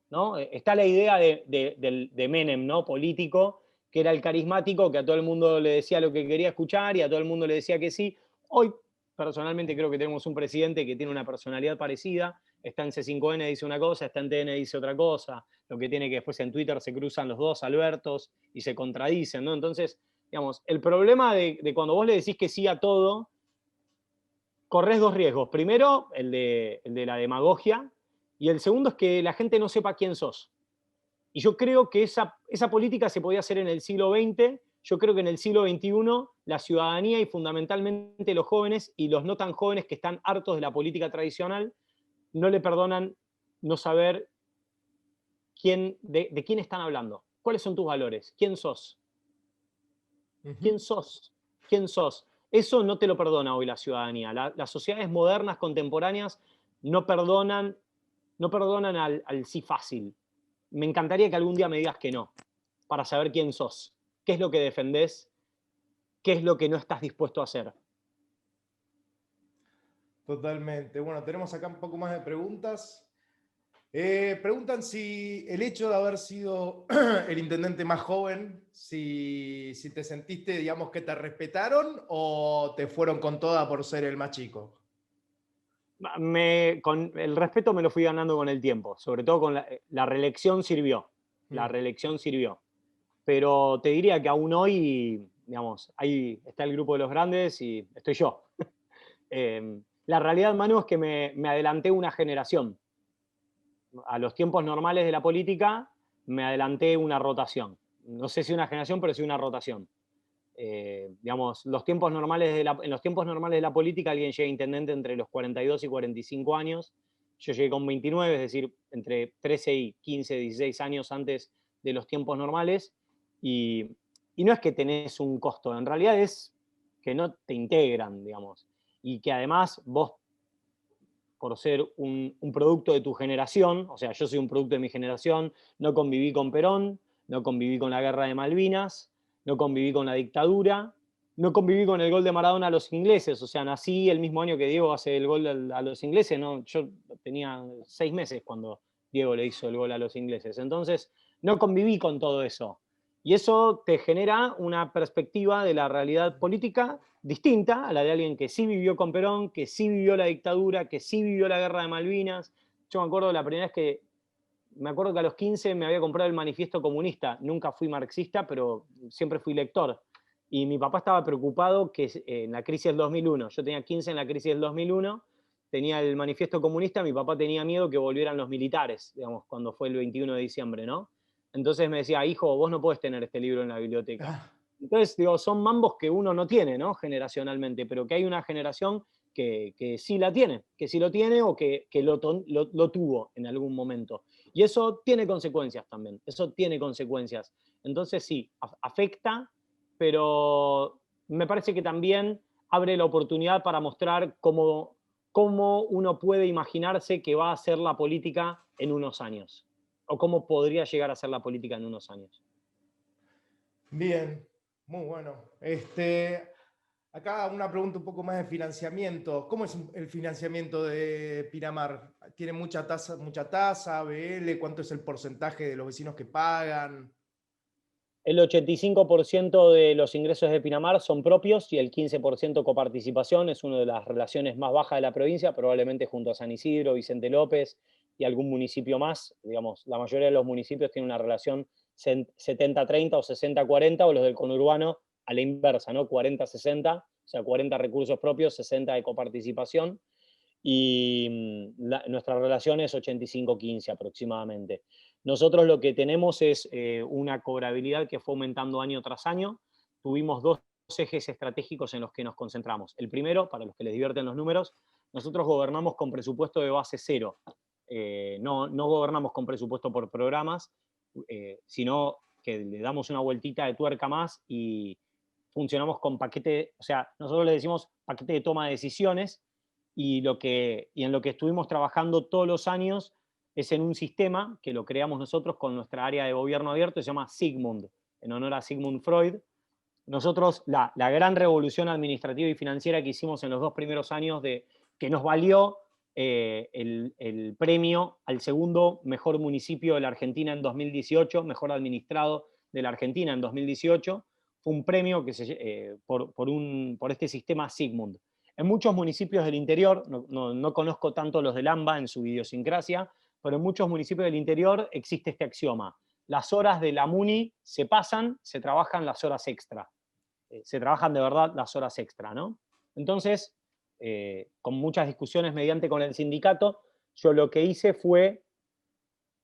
¿No? Está la idea de Menem, ¿no? Político, que era el carismático, que a todo el mundo le decía lo que quería escuchar y a todo el mundo le decía que sí. Hoy, personalmente, creo que tenemos un presidente que tiene una personalidad parecida. Está en C5N, dice una cosa, está en TN, dice otra cosa. Lo que tiene que después en Twitter se cruzan los dos Albertos y se contradicen, ¿no? Entonces, digamos, el problema de cuando vos le decís que sí a todo, corres dos riesgos. Primero, el de la demagogia, y el segundo es que la gente no sepa quién sos. Y yo creo que esa política se podía hacer en el siglo XX. Yo creo que en el siglo XXI la ciudadanía y fundamentalmente los jóvenes y los no tan jóvenes que están hartos de la política tradicional no le perdonan no saber de quién están hablando. ¿Cuáles son tus valores? ¿Quién sos? ¿Quién sos? ¿Quién sos? Eso no te lo perdona hoy la ciudadanía. Las sociedades modernas, contemporáneas, no perdonan al sí fácil. Me encantaría que algún día me digas que no, para saber quién sos, qué es lo que defendés, qué es lo que no estás dispuesto a hacer. Totalmente. Bueno, tenemos acá un poco más de preguntas. Preguntan si el hecho de haber sido el intendente más joven, si te sentiste, digamos, que te respetaron o te fueron con toda por ser el más chico. Con el respeto me lo fui ganando con el tiempo, sobre todo con la reelección sirvió. La reelección sirvió. Pero te diría que aún hoy, digamos, ahí está el grupo de los grandes y estoy yo. La realidad, Manu, es que me adelanté una generación. A los tiempos normales de la política me adelanté una rotación. No sé si una generación, pero sí una rotación. Digamos, en los tiempos normales de la política alguien llega a intendente entre los 42 y 45 años. Yo llegué con 29, es decir, entre 13 y 15, 16 años antes de los tiempos normales. Y no es que tenés un costo, en realidad es que no te integran, digamos. Y que además vos, por ser un producto de tu generación, o sea, yo soy un producto de mi generación, no conviví con Perón, no conviví con la guerra de Malvinas, no conviví con la dictadura, no conviví con el gol de Maradona a los ingleses, o sea, nací el mismo año que Diego hace el gol a los ingleses, ¿no? Yo tenía 6 meses cuando Diego le hizo el gol a los ingleses, entonces no conviví con todo eso. Y eso te genera una perspectiva de la realidad política distinta a la de alguien que sí vivió con Perón, que sí vivió la dictadura, que sí vivió la guerra de Malvinas. Yo me acuerdo la primera vez que a los 15 me había comprado el Manifiesto Comunista. Nunca fui marxista, pero siempre fui lector. Y mi papá estaba preocupado que en la crisis del 2001, yo tenía 15 en la crisis del 2001, tenía el Manifiesto Comunista, mi papá tenía miedo que volvieran los militares, digamos, cuando fue el 21 de diciembre, ¿no? Entonces me decía, hijo, vos no podés tener este libro en la biblioteca. Entonces, digo, son mambos que uno no tiene, ¿no? Generacionalmente, pero que hay una generación que sí la tiene, que sí lo tiene o que lo tuvo en algún momento. Y eso tiene consecuencias también, eso tiene consecuencias. Entonces sí, afecta, pero me parece que también abre la oportunidad para mostrar cómo uno puede imaginarse que va a ser la política en unos años, o cómo podría llegar a ser la política en unos años. Bien, muy bueno. Acá una pregunta un poco más de financiamiento. ¿Cómo es el financiamiento de Pinamar? ¿Tiene mucha tasa, ABL? ¿Cuánto es el porcentaje de los vecinos que pagan? El 85% de los ingresos de Pinamar son propios y el 15% coparticipación. Es una de las relaciones más bajas de la provincia, probablemente junto a San Isidro, Vicente López y algún municipio más. Digamos, la mayoría de los municipios tienen una relación 70-30 o 60-40, o los del conurbano a la inversa, ¿no? 40-60, o sea, 40 recursos propios, 60 de coparticipación. Y nuestra relación es 85-15 aproximadamente. Nosotros lo que tenemos es una cobrabilidad que fue aumentando año tras año. Tuvimos dos ejes estratégicos en los que nos concentramos. El primero, para los que les divierten los números, nosotros gobernamos con presupuesto de base cero. No gobernamos con presupuesto por programas, sino que le damos una vueltita de tuerca más y funcionamos con paquete, o sea, nosotros le decimos paquete de toma de decisiones, y en lo que estuvimos trabajando todos los años es en un sistema que lo creamos nosotros con nuestra área de gobierno abierto, se llama Sigmund, en honor a Sigmund Freud. Nosotros, la gran revolución administrativa y financiera que hicimos en los 2 primeros años, que nos valió el premio al segundo mejor municipio de la Argentina en 2018, mejor administrado de la Argentina en 2018, fue un premio que por este sistema Sigmund. En muchos municipios del interior, no conozco tanto los del AMBA en su idiosincrasia, pero en muchos municipios del interior existe este axioma: las horas de la MUNI se pasan, se trabajan las horas extra. Se trabajan de verdad las horas extra, ¿no? Entonces, con muchas discusiones mediante con el sindicato, yo lo que hice fue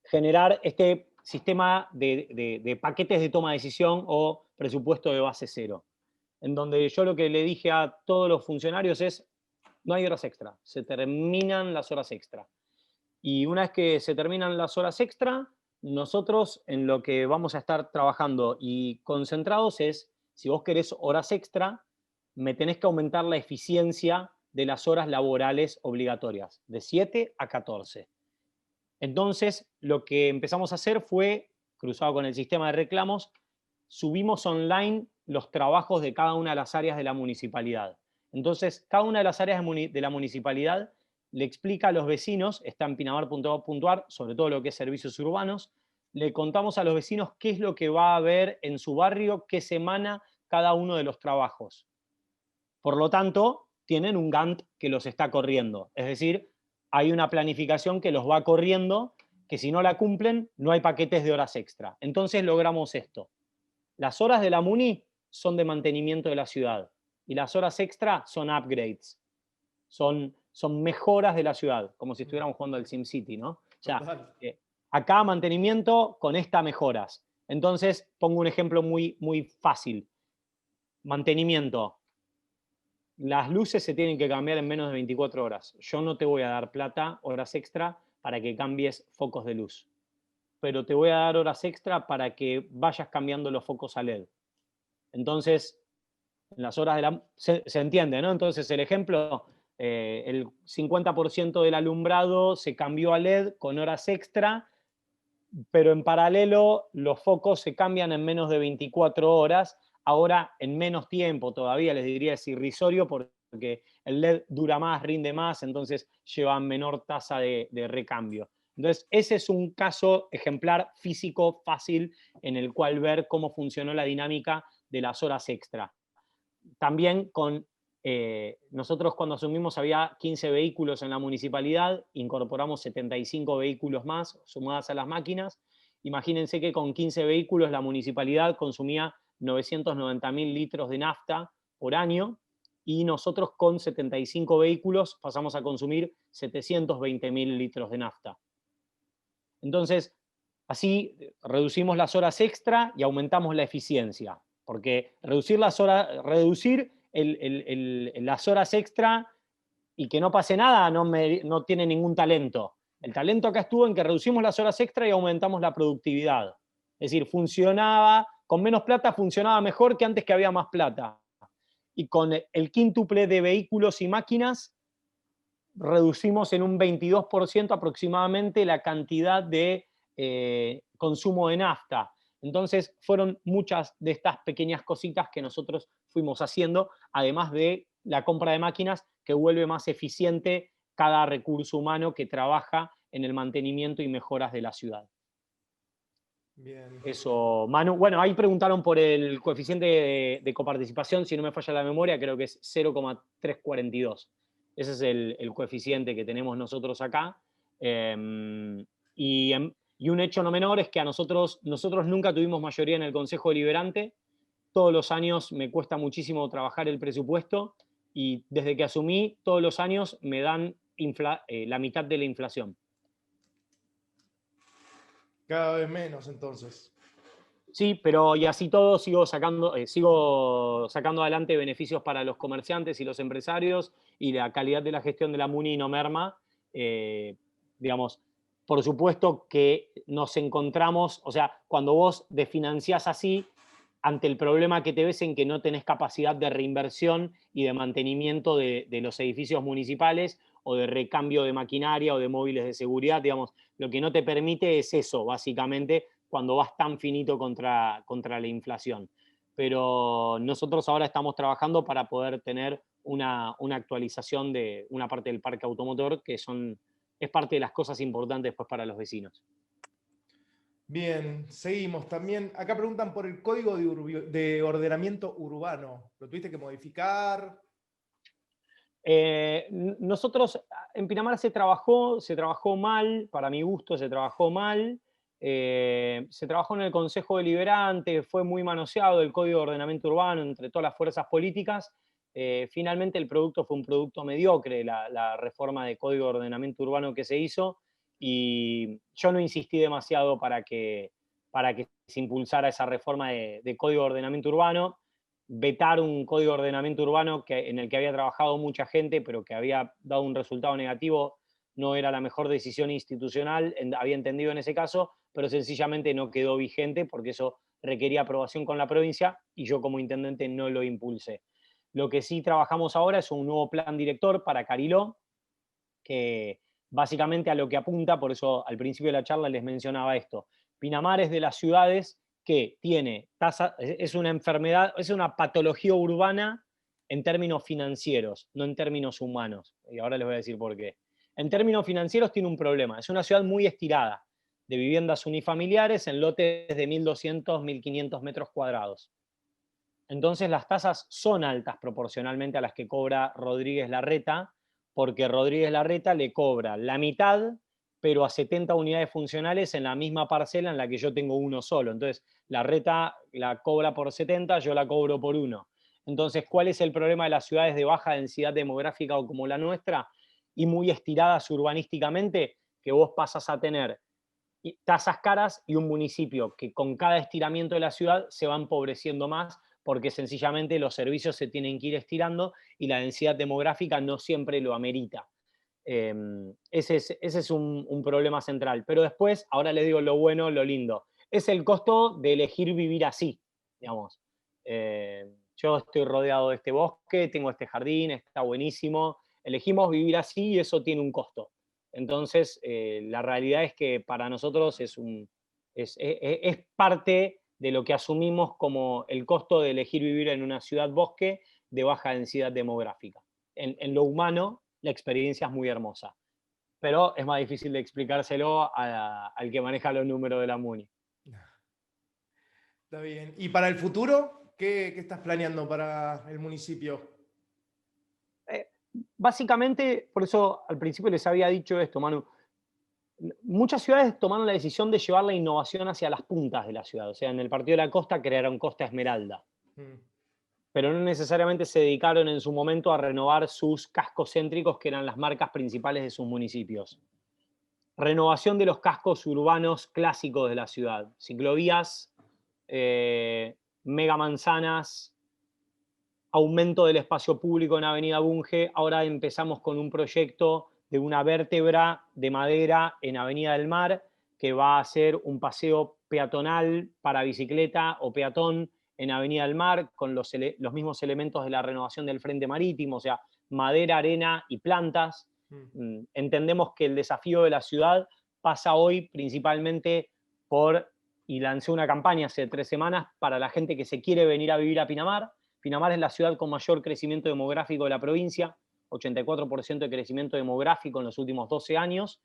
generar este sistema de paquetes de toma de decisión o presupuesto de base cero, en donde yo lo que le dije a todos los funcionarios es: no hay horas extra, se terminan las horas extra. Y una vez que se terminan las horas extra, nosotros en lo que vamos a estar trabajando y concentrados es, si vos querés horas extra, me tenés que aumentar la eficiencia de las horas laborales obligatorias, de 7 a 14. Entonces, lo que empezamos a hacer fue, cruzado con el sistema de reclamos, subimos online los trabajos de cada una de las áreas de la municipalidad. Entonces, cada una de las áreas de la municipalidad le explica a los vecinos, está en pinamar.gov.ar, sobre todo lo que es servicios urbanos, le contamos a los vecinos qué es lo que va a haber en su barrio, qué semana cada uno de los trabajos. Por lo tanto, tienen un Gantt que los está corriendo, es decir, hay una planificación que los va corriendo, que si no la cumplen, no hay paquetes de horas extra. Entonces logramos esto: las horas de la MUNI son de mantenimiento de la ciudad y las horas extra son upgrades, son mejoras de la ciudad, como si estuviéramos jugando al SimCity, ¿no? O sea, acá mantenimiento, con esta mejoras. Entonces, pongo un ejemplo muy, muy fácil. Mantenimiento. Las luces se tienen que cambiar en menos de 24 horas. Yo no te voy a dar plata, horas extra, para que cambies focos de luz, pero te voy a dar horas extra para que vayas cambiando los focos a LED. Entonces, en las horas de la... Se entiende, ¿no? Entonces, el ejemplo, el 50% del alumbrado se cambió a LED con horas extra, pero en paralelo los focos se cambian en menos de 24 horas. Ahora, en menos tiempo todavía, les diría es irrisorio, porque el LED dura más, rinde más, entonces lleva menor tasa de recambio. Entonces, ese es un caso ejemplar físico fácil en el cual ver cómo funcionó la dinámica de las horas extra. También nosotros cuando asumimos había 15 vehículos en la municipalidad, incorporamos 75 vehículos más sumadas a las máquinas. Imagínense que con 15 vehículos la municipalidad consumía 990.000 litros de nafta por año, y nosotros con 75 vehículos pasamos a consumir 720.000 litros de nafta. Entonces, así reducimos las horas extra y aumentamos la eficiencia. porque reducir las horas extra y que no pase nada no tiene ningún talento. El talento acá estuvo en que reducimos las horas extra y aumentamos la productividad. Es decir, funcionaba, con menos plata funcionaba mejor que antes que había más plata. Y con el quíntuple de vehículos y máquinas reducimos en un 22% aproximadamente la cantidad de consumo de nafta. Entonces fueron muchas de estas pequeñas cositas que nosotros fuimos haciendo, además de la compra de máquinas que vuelve más eficiente cada recurso humano que trabaja en el mantenimiento y mejoras de la ciudad. Bien. Eso, Manu. Bueno, ahí preguntaron por el coeficiente de coparticipación, si no me falla la memoria, creo que es 0,342. Ese es el coeficiente que tenemos nosotros acá. Y un hecho no menor es que nosotros nunca tuvimos mayoría en el Consejo Deliberante. Todos los años me cuesta muchísimo trabajar el presupuesto y desde que asumí, todos los años me dan la mitad de la inflación. Cada vez menos, entonces. Sí, pero y así todo sigo sacando adelante beneficios para los comerciantes y los empresarios y la calidad de la gestión de la MUNI no merma. Digamos, por supuesto que nos encontramos, o sea, cuando vos desfinanciás así, ante el problema que te ves en que no tenés capacidad de reinversión y de mantenimiento de los edificios municipales o de recambio de maquinaria o de móviles de seguridad, digamos, lo que no te permite es eso, básicamente, cuando vas tan finito contra la inflación. Pero nosotros ahora estamos trabajando para poder tener una actualización de una parte del parque automotor, que es parte de las cosas importantes pues, para los vecinos. Bien, seguimos. También, acá preguntan por el código de ordenamiento urbano. ¿Lo tuviste que modificar? Nosotros, en Pinamar se trabajó mal, para mi gusto se trabajó mal. Se trabajó en el Consejo Deliberante, fue muy manoseado el Código de Ordenamiento Urbano entre todas las fuerzas políticas. Finalmente el producto fue un producto mediocre, la reforma de Código de Ordenamiento Urbano que se hizo, y yo no insistí demasiado para que se impulsara esa reforma de Código de Ordenamiento Urbano. Vetar un Código de Ordenamiento Urbano en el que había trabajado mucha gente, pero que había dado un resultado negativo, no era la mejor decisión institucional, había entendido en ese caso, pero sencillamente no quedó vigente porque eso requería aprobación con la provincia y yo como intendente no lo impulsé. Lo que sí trabajamos ahora es un nuevo plan director para Cariló, que básicamente a lo que apunta, por eso al principio de la charla les mencionaba esto. Pinamar es de las ciudades que tiene tasa, es una enfermedad, es una patología urbana en términos financieros, no en términos humanos. Y ahora les voy a decir por qué. En términos financieros tiene un problema. Es una ciudad muy estirada, de viviendas unifamiliares en lotes de 1.200, 1.500 metros cuadrados. Entonces las tasas son altas proporcionalmente a las que cobra Rodríguez Larreta, porque Rodríguez Larreta le cobra la mitad, pero a 70 unidades funcionales en la misma parcela en la que yo tengo uno solo. Entonces, Larreta la cobra por 70, yo la cobro por 1. Entonces, ¿cuál es el problema de las ciudades de baja densidad demográfica o como la nuestra y muy estiradas urbanísticamente? Que vos pasas a tener tasas caras y un municipio que con cada estiramiento de la ciudad se va empobreciendo más porque sencillamente los servicios se tienen que ir estirando y la densidad demográfica no siempre lo amerita. Ese es un problema central. Pero después, ahora les digo lo bueno, lo lindo. Es el costo de elegir vivir así, digamos. Yo estoy rodeado de este bosque, tengo este jardín, está buenísimo. Elegimos vivir así y eso tiene un costo. Entonces, la realidad es que para nosotros es parte de lo que asumimos como el costo de elegir vivir en una ciudad bosque de baja densidad demográfica. En lo humano, la experiencia es muy hermosa, pero es más difícil de explicárselo al que maneja los números de la MUNI. Está bien. ¿Y para el futuro? ¿Qué estás planeando para el municipio? Básicamente, por eso al principio les había dicho esto, Manu, muchas ciudades tomaron la decisión de llevar la innovación hacia las puntas de la ciudad. O sea, en el Partido de la Costa crearon Costa Esmeralda. Pero no necesariamente se dedicaron en su momento a renovar sus cascos céntricos, que eran las marcas principales de sus municipios. Renovación de los cascos urbanos clásicos de la ciudad. Ciclovías, mega manzanas, aumento del espacio público en Avenida Bunge. Ahora empezamos con un proyecto de una vértebra de madera en Avenida del Mar, que va a ser un paseo peatonal para bicicleta o peatón en Avenida del Mar, con los mismos elementos de la renovación del frente marítimo, o sea, madera, arena y plantas. Entendemos que el desafío de la ciudad pasa hoy principalmente por, y lancé una campaña hace 3 semanas para la gente que se quiere venir a vivir a Pinamar. Pinamar es la ciudad con mayor crecimiento demográfico de la provincia, 84% de crecimiento demográfico en los últimos 12 años,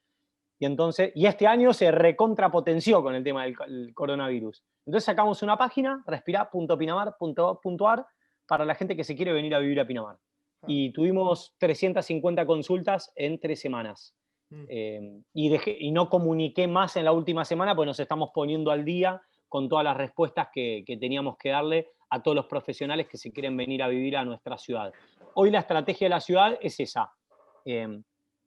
y este año se recontrapotenció con el tema del coronavirus. Entonces sacamos una página, respira.pinamar.ar, para la gente que se quiere venir a vivir a Pinamar. Y tuvimos 350 consultas en 3 semanas. Y no comuniqué más en la última semana, pues nos estamos poniendo al día con todas las respuestas que teníamos que darle a todos los profesionales que se quieren venir a vivir a nuestra ciudad. Hoy la estrategia de la ciudad es esa.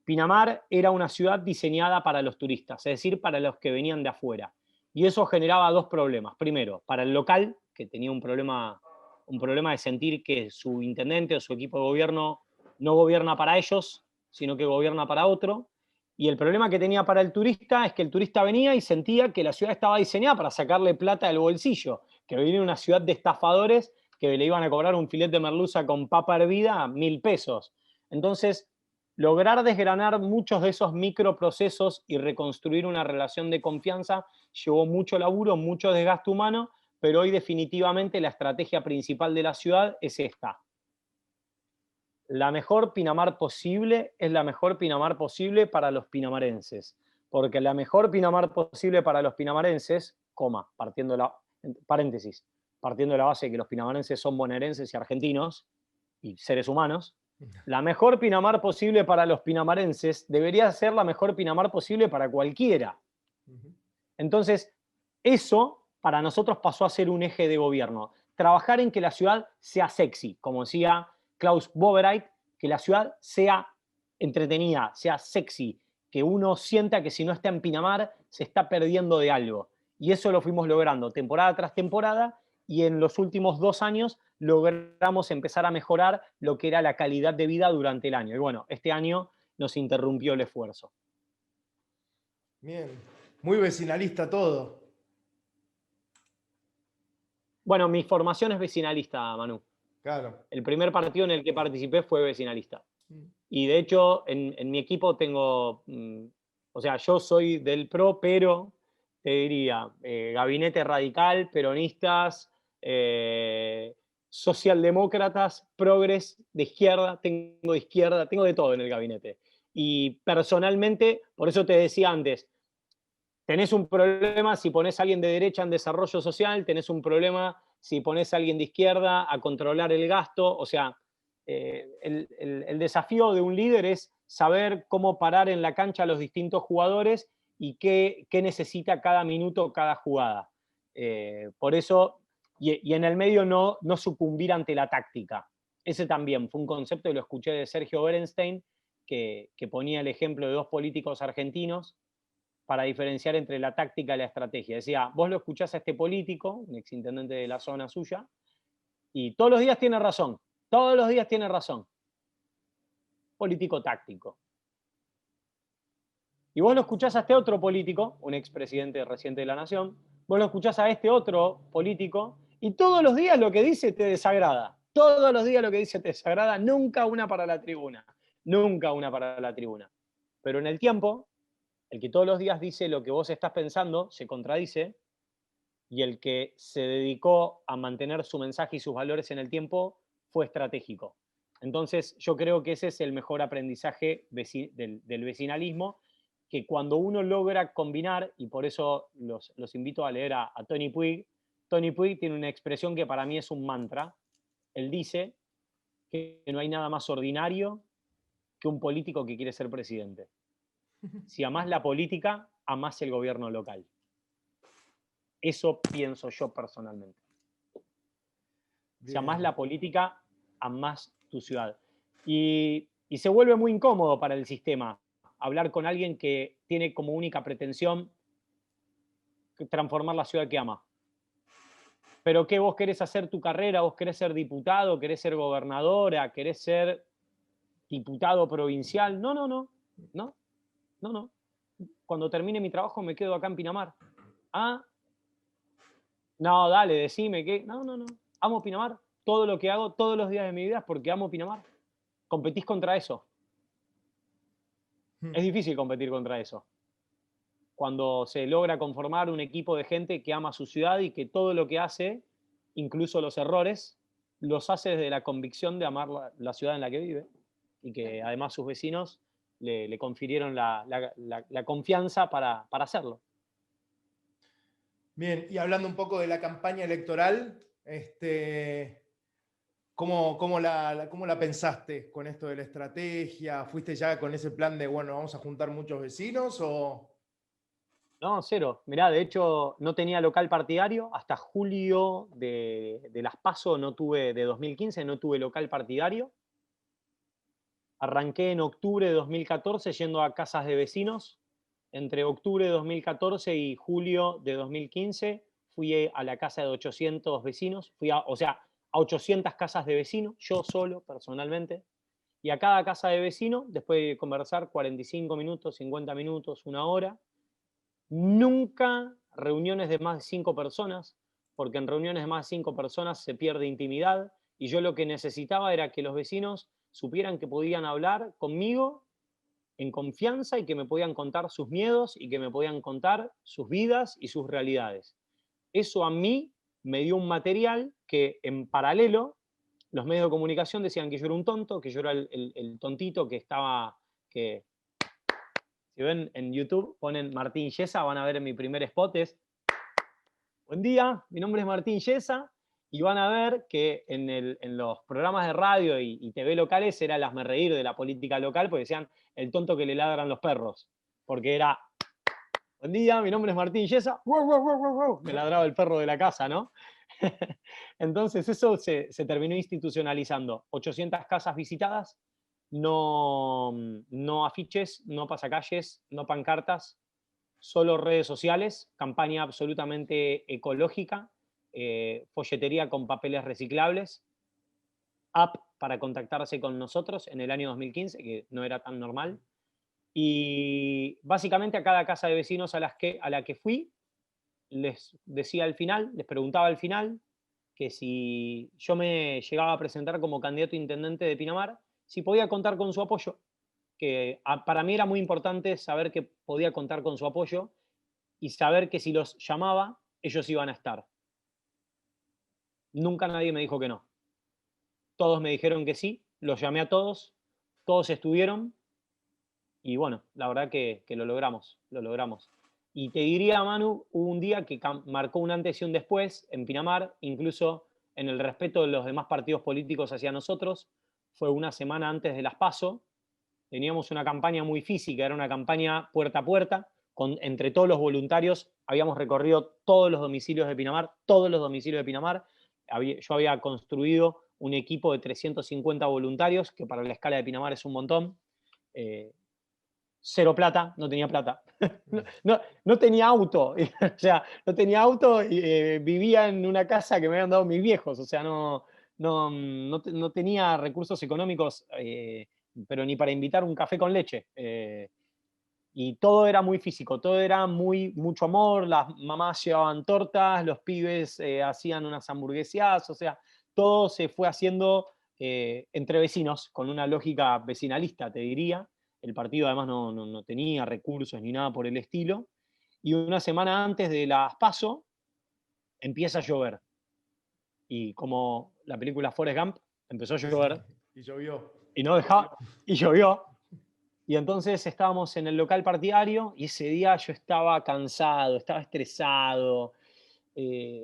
Pinamar era una ciudad diseñada para los turistas, es decir, para los que venían de afuera. Y eso generaba 2 problemas. Primero, para el local, que tenía un problema de sentir que su intendente o su equipo de gobierno no gobierna para ellos, sino que gobierna para otro. Y el problema que tenía para el turista es que el turista venía y sentía que la ciudad estaba diseñada para sacarle plata del bolsillo, que venía una ciudad de estafadores que le iban a cobrar un filete de merluza con papa hervida a 1.000 pesos. Entonces, lograr desgranar muchos de esos microprocesos y reconstruir una relación de confianza llevó mucho laburo, mucho desgaste humano, pero hoy definitivamente la estrategia principal de la ciudad es esta. La mejor Pinamar posible es la mejor Pinamar posible para los pinamarenses, porque la mejor Pinamar posible para los pinamarenses, partiendo de la base de que los pinamarenses son bonaerenses y argentinos y seres humanos, la mejor Pinamar posible para los pinamarenses debería ser la mejor Pinamar posible para cualquiera. Entonces, eso para nosotros pasó a ser un eje de gobierno. Trabajar en que la ciudad sea sexy, como decía Klaus Wowereit, que la ciudad sea entretenida, sea sexy, que uno sienta que si no está en Pinamar se está perdiendo de algo. Y eso lo fuimos logrando temporada tras temporada, y en los últimos 2 años logramos empezar a mejorar lo que era la calidad de vida durante el año. Y bueno, este año nos interrumpió el esfuerzo. Bien, muy vecinalista todo. Bueno, mi formación es vecinalista, Manu. Claro. El primer partido en el que participé fue vecinalista. Y de hecho, en mi equipo tengo, o sea, yo soy del PRO, pero te diría, gabinete radical, peronistas, socialdemócratas, progres, de izquierda, tengo de todo en el gabinete. Y personalmente, por eso te decía antes, tenés un problema si pones a alguien de derecha en desarrollo social, tenés un problema si pones a alguien de izquierda a controlar el gasto. O sea, el desafío de un líder es saber cómo parar en la cancha a los distintos jugadores y qué necesita cada minuto, cada jugada. Por eso, y en el medio no sucumbir ante la táctica. Ese también fue un concepto que lo escuché de Sergio Berenstein, que ponía el ejemplo de 2 políticos argentinos para diferenciar entre la táctica y la estrategia. Decía, vos lo escuchás a este político, un exintendente de la zona suya, y todos los días tiene razón. Todos los días tiene razón. Político táctico. Y vos lo escuchás a este otro político, un expresidente reciente de la Nación, vos lo escuchás a este otro político, y todos los días lo que dice te desagrada. Todos los días lo que dice te desagrada, nunca una para la tribuna. Nunca una para la tribuna. Pero en el tiempo, el que todos los días dice lo que vos estás pensando se contradice, y el que se dedicó a mantener su mensaje y sus valores en el tiempo fue estratégico. Entonces, yo creo que ese es el mejor aprendizaje del vecinalismo, que cuando uno logra combinar, y por eso los invito a leer a Tony Puig. Tony Puig tiene una expresión que para mí es un mantra. Él dice que no hay nada más ordinario que un político que quiere ser presidente. Si amás la política, amás el gobierno local. Eso pienso yo personalmente. Bien. Si amás la política, amás tu ciudad. Y se vuelve muy incómodo para el sistema hablar con alguien que tiene como única pretensión transformar la ciudad que ama. pero ¿qué vos querés hacer tu carrera? ¿Vos querés ser diputado? ¿Querés ser gobernadora? ¿Querés ser diputado provincial? No, no, no, no, no, no. Cuando termine mi trabajo me quedo acá en Pinamar. Ah, no, dale, decime que... No, no, no. Amo Pinamar. Todo lo que hago todos los días de mi vida es porque amo Pinamar. Competís contra eso. Es difícil competir contra eso. Cuando se logra conformar un equipo de gente que ama su ciudad y que todo lo que hace, incluso los errores, los hace desde la convicción de amar la ciudad en la que vive y que además sus vecinos le confirieron la confianza para hacerlo. Bien, y hablando un poco de la campaña electoral, ¿cómo la pensaste con esto de la estrategia? ¿Fuiste ya con ese plan de, bueno, vamos a juntar muchos vecinos o...? No, cero. Mirá, de hecho, no tenía local partidario. Hasta julio de las PASO de 2015 no tuve local partidario. Arranqué en octubre de 2014 yendo a casas de vecinos. Entre octubre de 2014 y julio de 2015 fui a la casa de 800 vecinos. O sea, a 800 casas de vecinos, yo solo, personalmente. Y a cada casa de vecino, después de conversar 45 minutos, 50 minutos, una hora, nunca reuniones de más de 5 personas, porque en reuniones de más de 5 personas se pierde intimidad, y yo lo que necesitaba era que los vecinos supieran que podían hablar conmigo en confianza y que me podían contar sus miedos y que me podían contar sus vidas y sus realidades. Eso a mí me dio un material que en paralelo los medios de comunicación decían que yo era un tonto, que yo era el tontito que estaba... Si ven en YouTube, ponen Martín Yesa, van a ver en mi primer spot es: buen día, mi nombre es Martín Yesa, y van a ver que en los programas de radio y TV locales era el hazmerreír de la política local, porque decían el tonto que le ladran los perros, porque era: buen día, mi nombre es Martín Yesa, me ladraba el perro de la casa, ¿no? Entonces eso se terminó institucionalizando. 800 casas visitadas, no afiches, no pasacalles, no pancartas, solo redes sociales, campaña absolutamente ecológica, folletería con papeles reciclables, app para contactarse con nosotros en el año 2015, que no era tan normal. Y básicamente a cada casa de vecinos a la que fui, les decía al final, les preguntaba al final, que si yo me llegaba a presentar como candidato a intendente de Pinamar, si podía contar con su apoyo, que para mí era muy importante saber que podía contar con su apoyo y saber que si los llamaba, ellos iban a estar. Nunca nadie me dijo que no. Todos me dijeron que sí, los llamé a todos, todos estuvieron y bueno, la verdad que lo logramos, lo logramos. Y te diría, Manu, hubo un día que marcó un antes y un después en Pinamar, incluso en el respeto de los demás partidos políticos hacia nosotros. Fue una semana antes de las PASO. Teníamos una campaña muy física, era una campaña puerta a puerta. Entre todos los voluntarios habíamos recorrido todos los domicilios de Pinamar, todos los domicilios de Pinamar. Yo había construido un equipo de 350 voluntarios, que para la escala de Pinamar es un montón. Cero plata, no tenía plata. No tenía auto, o sea, no tenía auto y vivía en una casa que me habían dado mis viejos, o sea, no tenía recursos económicos, pero ni para invitar un café con leche. Y todo era muy físico, todo era mucho amor, las mamás llevaban tortas, los pibes hacían unas hamburguesas, o sea, todo se fue haciendo entre vecinos, con una lógica vecinalista, te diría. El partido además no tenía recursos ni nada por el estilo. Y una semana antes de las PASO empieza a llover. Y como la película Forrest Gump, empezó a llover. Y llovió. Y no dejaba, y llovió. Y entonces estábamos en el local partidario y ese día yo estaba cansado, estaba estresado,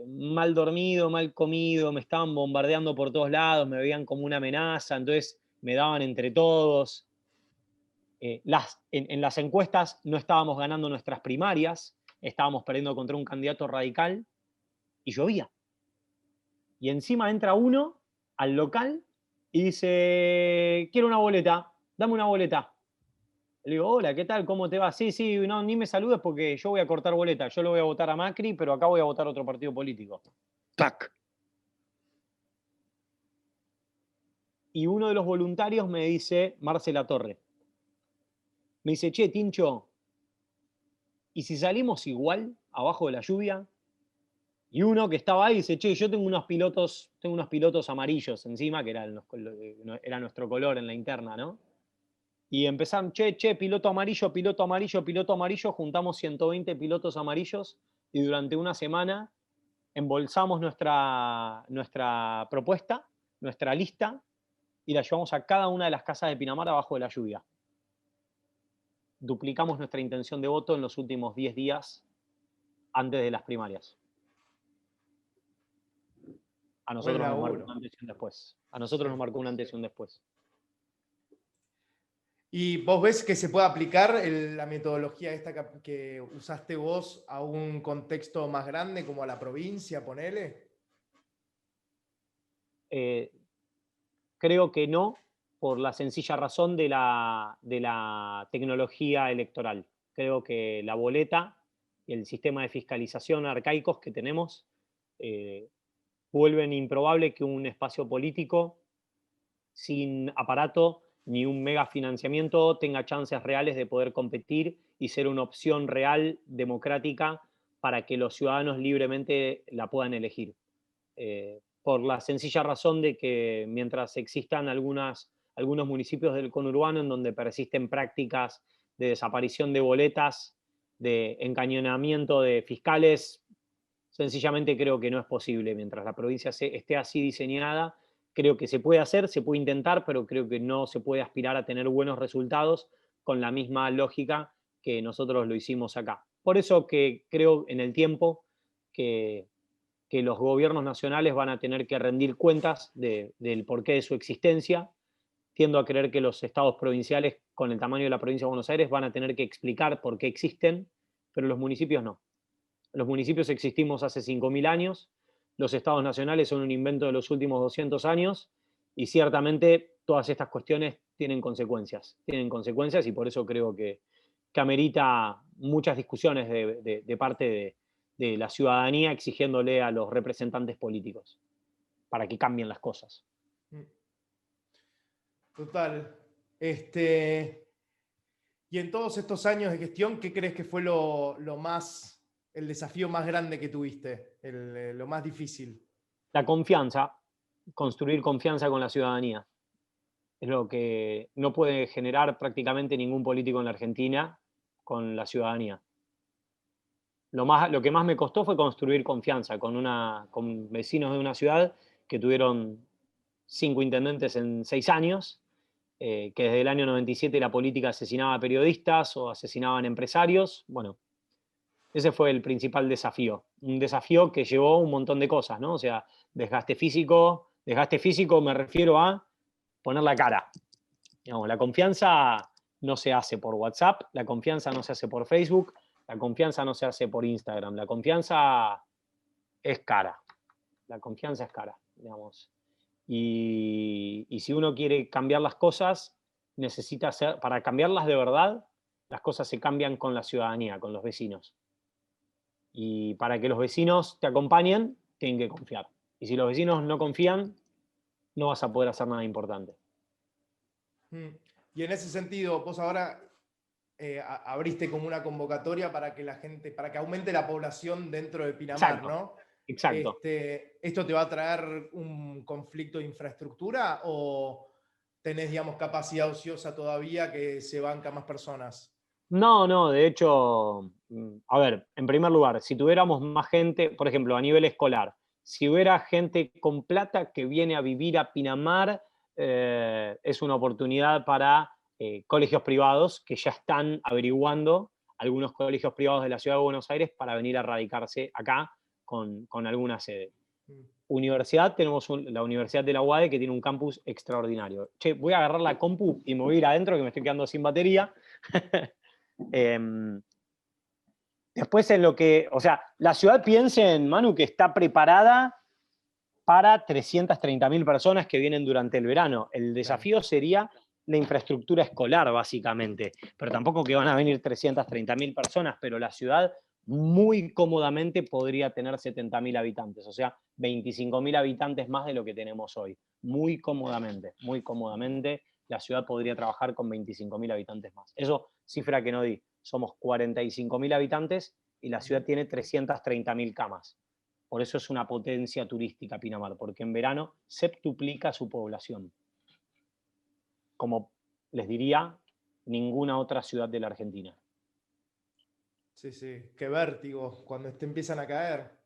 mal dormido, mal comido, me estaban bombardeando por todos lados, me veían como una amenaza, entonces me daban entre todos. En las encuestas no estábamos ganando nuestras primarias, estábamos perdiendo contra un candidato radical y llovía. Y encima entra uno al local y dice: quiero una boleta, dame una boleta. Le digo: hola, ¿qué tal? ¿Cómo te va? Sí, no, ni me saludes porque yo voy a cortar boleta. Yo lo voy a votar a Macri, pero acá voy a votar a otro partido político. ¡Tac! Y uno de los voluntarios me dice, Marcela Torre, me dice, che, Tincho, ¿y si salimos igual abajo de la lluvia? Y uno que estaba ahí dice, che, yo tengo unos pilotos amarillos encima, que era nuestro color en la interna, ¿no? Y empezaron, che, piloto amarillo, piloto amarillo, piloto amarillo, juntamos 120 pilotos amarillos y durante una semana embolsamos nuestra propuesta, nuestra lista, y la llevamos a cada una de las casas de Pinamar abajo de la lluvia. Duplicamos nuestra intención de voto en los últimos 10 días antes de las primarias. A nosotros nos marcó un antes y un después. A nosotros nos marcó un antes y un después. ¿Y vos ves que se puede aplicar la metodología esta que usaste vos a un contexto más grande, como a la provincia, ponele? Creo que no, por la sencilla razón de la tecnología electoral. Creo que la boleta y el sistema de fiscalización arcaicos que tenemos vuelven improbable que un espacio político sin aparato ni un mega financiamiento tenga chances reales de poder competir y ser una opción real, democrática, para que los ciudadanos libremente la puedan elegir. Por la sencilla razón de que mientras existan algunos municipios del conurbano en donde persisten prácticas de desaparición de boletas, de encañonamiento de fiscales, sencillamente creo que no es posible. Mientras la provincia esté así diseñada, creo que se puede hacer, se puede intentar, pero creo que no se puede aspirar a tener buenos resultados con la misma lógica que nosotros lo hicimos acá. Por eso que creo en el tiempo que los gobiernos nacionales van a tener que rendir cuentas del porqué de su existencia. Tiendo a creer que los estados provinciales, con el tamaño de la provincia de Buenos Aires, van a tener que explicar por qué existen, pero los municipios no. Los municipios existimos hace 5.000 años, los estados nacionales son un invento de los últimos 200 años, y ciertamente todas estas cuestiones tienen consecuencias y por eso creo que amerita muchas discusiones de parte de la ciudadanía exigiéndole a los representantes políticos para que cambien las cosas. Total. Y en todos estos años de gestión, ¿qué crees que fue el desafío más grande que tuviste, lo más difícil? La confianza, construir confianza con la ciudadanía. Es lo que no puede generar prácticamente ningún político en la Argentina con la ciudadanía. Lo que más me costó fue construir confianza con vecinos de una ciudad que tuvieron 5 intendentes en 6 años, que desde el año 97 la política asesinaba a periodistas o asesinaban empresarios. Bueno, ese fue el principal desafío. Un desafío que llevó un montón de cosas, ¿no? O sea, desgaste físico me refiero a poner la cara. Digamos, la confianza no se hace por WhatsApp, la confianza no se hace por Facebook, la confianza no se hace por Instagram, la confianza es cara. La confianza es cara, digamos. Y si uno quiere cambiar las cosas, para cambiarlas de verdad, las cosas se cambian con la ciudadanía, con los vecinos. Y para que los vecinos te acompañen, tienen que confiar. Y si los vecinos no confían, no vas a poder hacer nada importante. Y en ese sentido, vos ahora abriste como una convocatoria para que aumente la población dentro de Pinamar, Exacto. ¿no? Exacto. ¿Esto te va a traer un conflicto de infraestructura o tenés, digamos, capacidad ociosa todavía que se banca más personas? No, de hecho, a ver, en primer lugar, si tuviéramos más gente, por ejemplo, a nivel escolar, si hubiera gente con plata que viene a vivir a Pinamar, es una oportunidad para colegios privados que ya están averiguando, algunos colegios privados de la Ciudad de Buenos Aires, para venir a radicarse acá con alguna sede. Universidad, tenemos la Universidad de la UADE, que tiene un campus extraordinario. Che, voy a agarrar la compu y me voy a ir adentro, que me estoy quedando sin batería. Después o sea, la ciudad, piensen, Manu, que está preparada para 330.000 personas que vienen durante el verano. El desafío sería la infraestructura escolar, básicamente, pero tampoco que van a venir 330.000 personas, pero la ciudad muy cómodamente podría tener 70.000 habitantes, o sea, 25.000 habitantes más de lo que tenemos hoy. Muy cómodamente la ciudad podría trabajar con 25.000 habitantes más. Eso, cifra que no di, somos 45.000 habitantes y la ciudad tiene 330.000 camas. Por eso es una potencia turística Pinamar, porque en verano septuplica su población. Como les diría, ninguna otra ciudad de la Argentina. Sí, sí, qué vértigo cuando te empiezan a caer.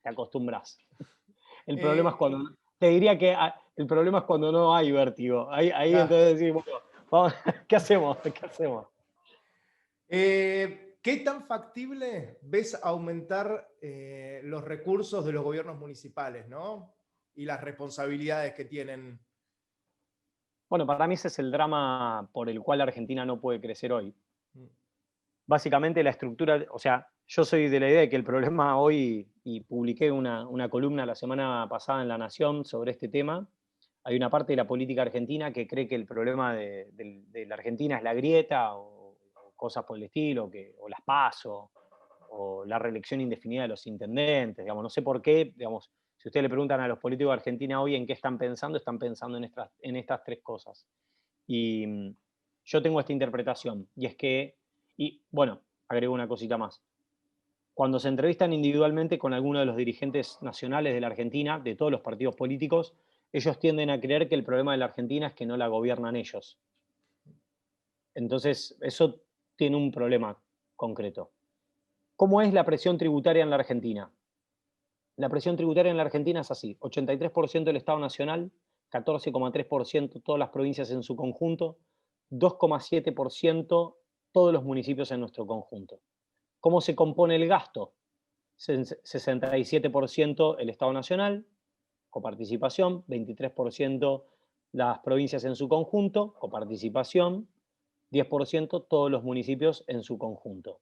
Te acostumbras. El problema es Eh, cuando. Te diría que el problema es cuando no hay vértigo. Ahí ah, entonces decimos, bueno, vamos, ¿qué hacemos? ¿Qué hacemos? ¿Qué tan factible ves aumentar los recursos de los gobiernos municipales, ¿no? Y las responsabilidades que tienen? Bueno, para mí ese es el drama por el cual Argentina no puede crecer hoy. Básicamente la estructura, o sea, yo soy de la idea de que el problema hoy, y publiqué una columna la semana pasada en La Nación sobre este tema, hay una parte de la política argentina que cree que el problema de la Argentina es la grieta o cosas por el estilo, o las PASO, o la reelección indefinida de los intendentes, digamos, no sé por qué, digamos, si ustedes le preguntan a los políticos de Argentina hoy en qué están pensando en estas tres cosas. Y yo tengo esta interpretación, y es que, y bueno, agrego una cosita más. Cuando se entrevistan individualmente con alguno de los dirigentes nacionales de la Argentina, de todos los partidos políticos, ellos tienden a creer que el problema de la Argentina es que no la gobiernan ellos. Entonces, eso tiene un problema concreto. ¿Cómo es la presión tributaria en la Argentina? La presión tributaria en la Argentina es así: 83% del Estado Nacional, 14,3% todas las provincias en su conjunto, 2,7% todos los municipios en nuestro conjunto. ¿Cómo se compone el gasto? 67% el Estado Nacional, coparticipación, 23% las provincias en su conjunto, coparticipación, 10% todos los municipios en su conjunto.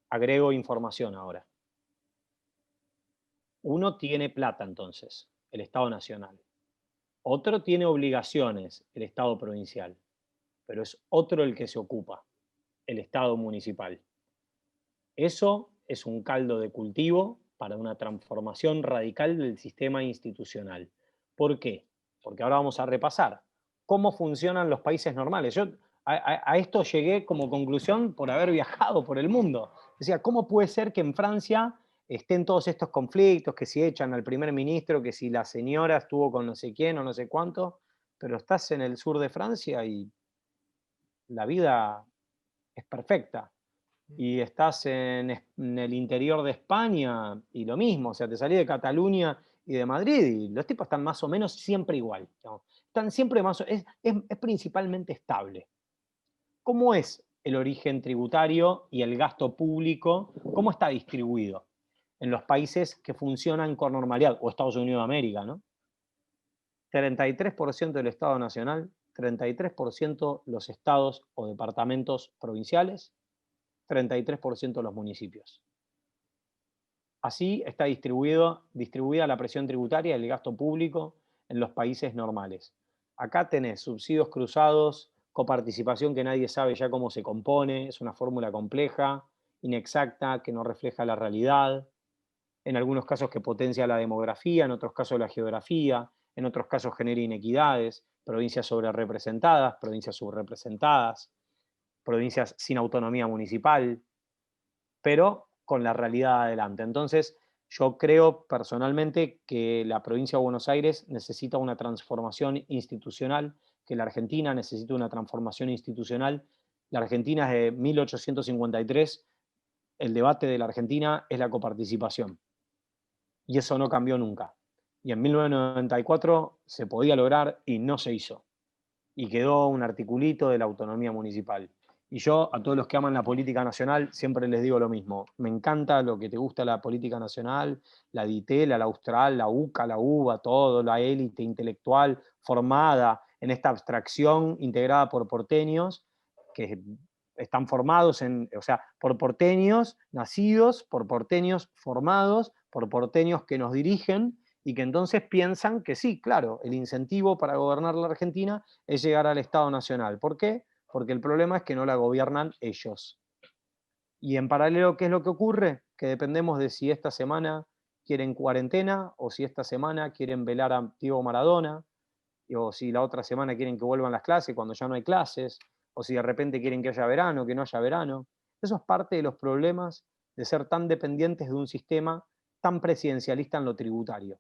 Agrego información ahora. Uno tiene plata entonces, el Estado Nacional. Otro tiene obligaciones, el Estado provincial. Pero es otro el que se ocupa, el Estado municipal. Eso es un caldo de cultivo para una transformación radical del sistema institucional. ¿Por qué? Porque ahora vamos a repasar cómo funcionan los países normales. Yo a esto llegué como conclusión por haber viajado por el mundo. Decía, ¿cómo puede ser que en Francia estén todos estos conflictos, que si echan al primer ministro, que si la señora estuvo con no sé quién o no sé cuánto, pero estás en el sur de Francia y la vida es perfecta? Y estás en el interior de España y lo mismo, o sea, te salís de Cataluña y de Madrid y los tipos están más o menos siempre igual, digamos. Están siempre más es principalmente estable. ¿Cómo es el origen tributario y el gasto público? ¿Cómo está distribuido en los países que funcionan con normalidad? O Estados Unidos de América, ¿no? 33% del Estado Nacional, 33% los estados o departamentos provinciales, 33% los municipios. Así está distribuida la presión tributaria y el gasto público en los países normales. Acá tenés subsidios cruzados, coparticipación que nadie sabe ya cómo se compone, es una fórmula compleja, inexacta, que no refleja la realidad, en algunos casos que potencia la demografía, en otros casos la geografía, en otros casos genera inequidades, provincias sobrerepresentadas, provincias subrepresentadas, provincias sin autonomía municipal, pero con la realidad adelante. Entonces, yo creo personalmente que la provincia de Buenos Aires necesita una transformación institucional, que la Argentina necesita una transformación institucional. La Argentina es de 1853, el debate de la Argentina es la coparticipación, y eso no cambió nunca. Y en 1994 se podía lograr y no se hizo. Y quedó un articulito de la autonomía municipal. Y yo a todos los que aman la política nacional siempre les digo lo mismo. Me encanta lo que te gusta la política nacional, la DITELA, la Austral, la UCA, la UBA, todo, la élite intelectual formada en esta abstracción integrada por porteños que están formados o sea, por porteños nacidos, por porteños formados, por porteños que nos dirigen y que entonces piensan que sí, claro, el incentivo para gobernar la Argentina es llegar al Estado Nacional. ¿Por qué? Porque el problema es que no la gobiernan ellos. Y en paralelo, ¿qué es lo que ocurre? Que dependemos de si esta semana quieren cuarentena o si esta semana quieren velar a Diego Maradona, o si la otra semana quieren que vuelvan las clases cuando ya no hay clases, o si de repente quieren que haya verano, que no haya verano. Eso es parte de los problemas de ser tan dependientes de un sistema tan presidencialista en lo tributario.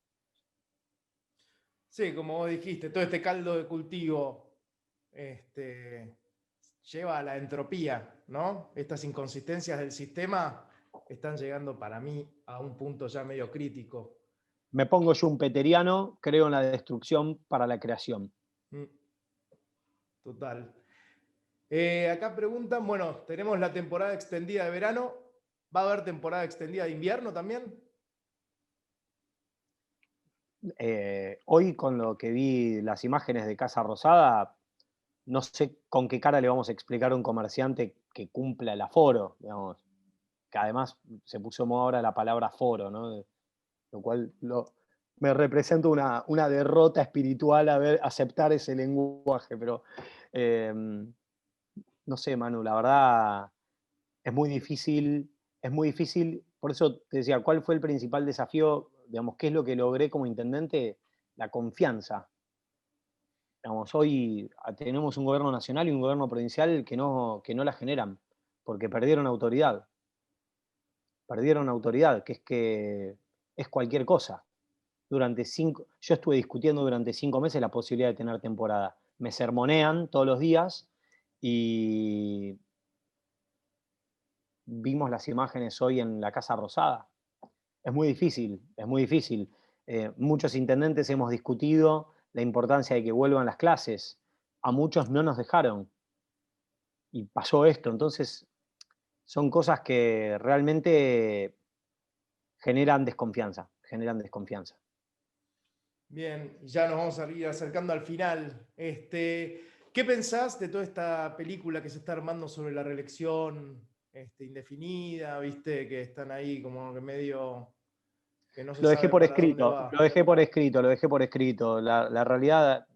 Sí, como vos dijiste, todo este caldo de cultivo lleva a la entropía, ¿no? Estas inconsistencias del sistema están llegando para mí a un punto ya medio crítico. Me pongo yo un peteriano, creo en la destrucción para la creación. Total. Acá preguntan, bueno, tenemos la temporada extendida de verano, ¿va a haber temporada extendida de invierno también? Hoy con lo que vi las imágenes de Casa Rosada, no sé con qué cara le vamos a explicar a un comerciante que cumpla el aforo, digamos, que además se puso de moda ahora la palabra aforo, ¿no? Lo cual me representa una derrota espiritual aceptar ese lenguaje, pero no sé, Manu, la verdad es muy difícil, por eso te decía, ¿cuál fue el principal desafío? Digamos, ¿qué es lo que logré como intendente? La confianza. Digamos, hoy tenemos un gobierno nacional y un gobierno provincial que no la generan, porque perdieron autoridad. Perdieron autoridad, que es cualquier cosa. Yo estuve discutiendo durante 5 meses la posibilidad de tener temporada. Me sermonean todos los días y vimos las imágenes hoy en la Casa Rosada. Es muy difícil, es muy difícil. Muchos intendentes hemos discutido la importancia de que vuelvan las clases. A muchos no nos dejaron. Y pasó esto. Entonces, son cosas que realmente generan desconfianza, generan desconfianza. Bien, ya nos vamos a ir acercando al final. ¿Qué pensás de toda esta película que se está armando sobre la reelección indefinida? ¿Viste? Que están ahí como que medio que no se Lo dejé sabe por para dónde escrito, va. lo dejé por escrito, lo dejé por escrito. La realidad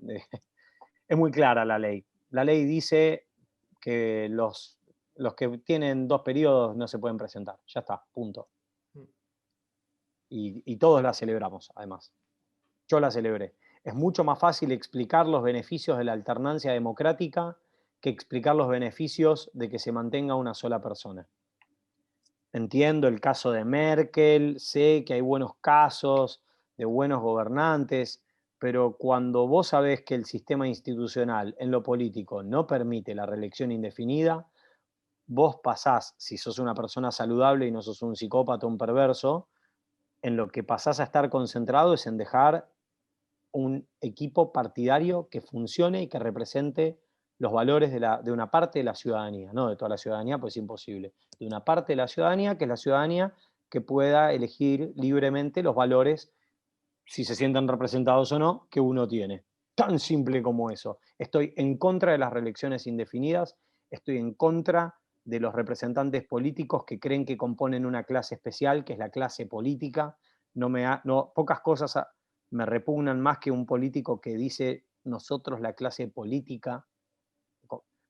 es muy clara la ley. La ley dice que los que tienen 2 periodos no se pueden presentar. Ya está, punto. Y todos la celebramos, además. Yo la celebré. Es mucho más fácil explicar los beneficios de la alternancia democrática que explicar los beneficios de que se mantenga una sola persona. Entiendo el caso de Merkel, sé que hay buenos casos de buenos gobernantes, pero cuando vos sabés que el sistema institucional en lo político no permite la reelección indefinida, vos pasás, si sos una persona saludable y no sos un psicópata o un perverso, en lo que pasás a estar concentrado es en dejar un equipo partidario que funcione y que represente los valores de una parte de la ciudadanía, no de toda la ciudadanía, pues es imposible, de una parte de la ciudadanía, que es la ciudadanía que pueda elegir libremente los valores, si se sienten representados o no, que uno tiene. Tan simple como eso. Estoy en contra de las reelecciones indefinidas, estoy en contra de los representantes políticos que creen que componen una clase especial, que es la clase política. Pocas cosas me repugnan más que un político que dice nosotros la clase política,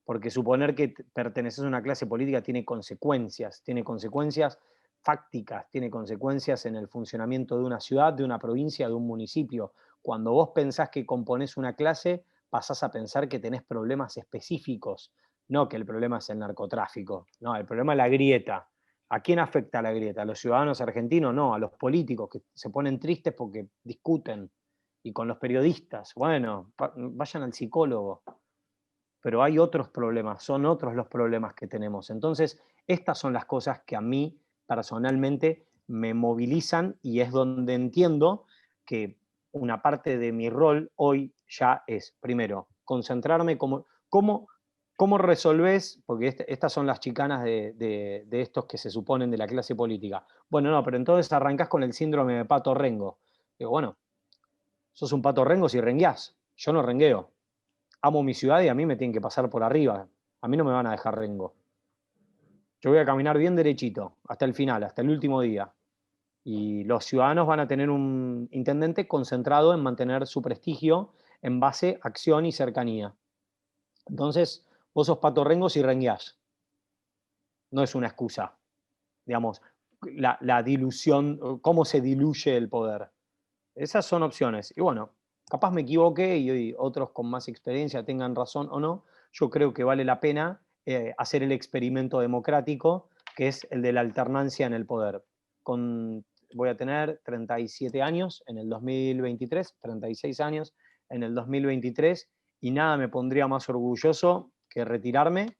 porque suponer que perteneces a una clase política tiene consecuencias fácticas, tiene consecuencias en el funcionamiento de una ciudad, de una provincia, de un municipio. Cuando vos pensás que componés una clase, pasás a pensar que tenés problemas específicos, no que el problema es el narcotráfico, no, el problema es la grieta. ¿A quién afecta la grieta? ¿A los ciudadanos argentinos? No, a los políticos que se ponen tristes porque discuten. Y con los periodistas, bueno, vayan al psicólogo. Pero hay otros problemas, son otros los problemas que tenemos. Entonces, estas son las cosas que a mí personalmente me movilizan y es donde entiendo que una parte de mi rol hoy ya es, primero, concentrarme cómo resolvés, porque estas son las chicanas de estos que se suponen de la clase política. Bueno, no, pero entonces arrancás con el síndrome de pato rengo. Digo, bueno, sos un pato rengo si rengueás. Yo no rengueo. Amo mi ciudad y a mí me tienen que pasar por arriba. A mí no me van a dejar rengo. Yo voy a caminar bien derechito, hasta el final, hasta el último día. Y los ciudadanos van a tener un intendente concentrado en mantener su prestigio en base a acción y cercanía. Entonces, vos sos pato rengo si rengueás. No es una excusa. digamos, la dilución, cómo se diluye el poder. Esas son opciones. Y bueno, capaz me equivoqué y hoy otros con más experiencia tengan razón o no. Yo creo que vale la pena hacer el experimento democrático, que es el de la alternancia en el poder. Voy a tener 37 años en el 2023, 36 años en el 2023, y nada me pondría más orgulloso que retirarme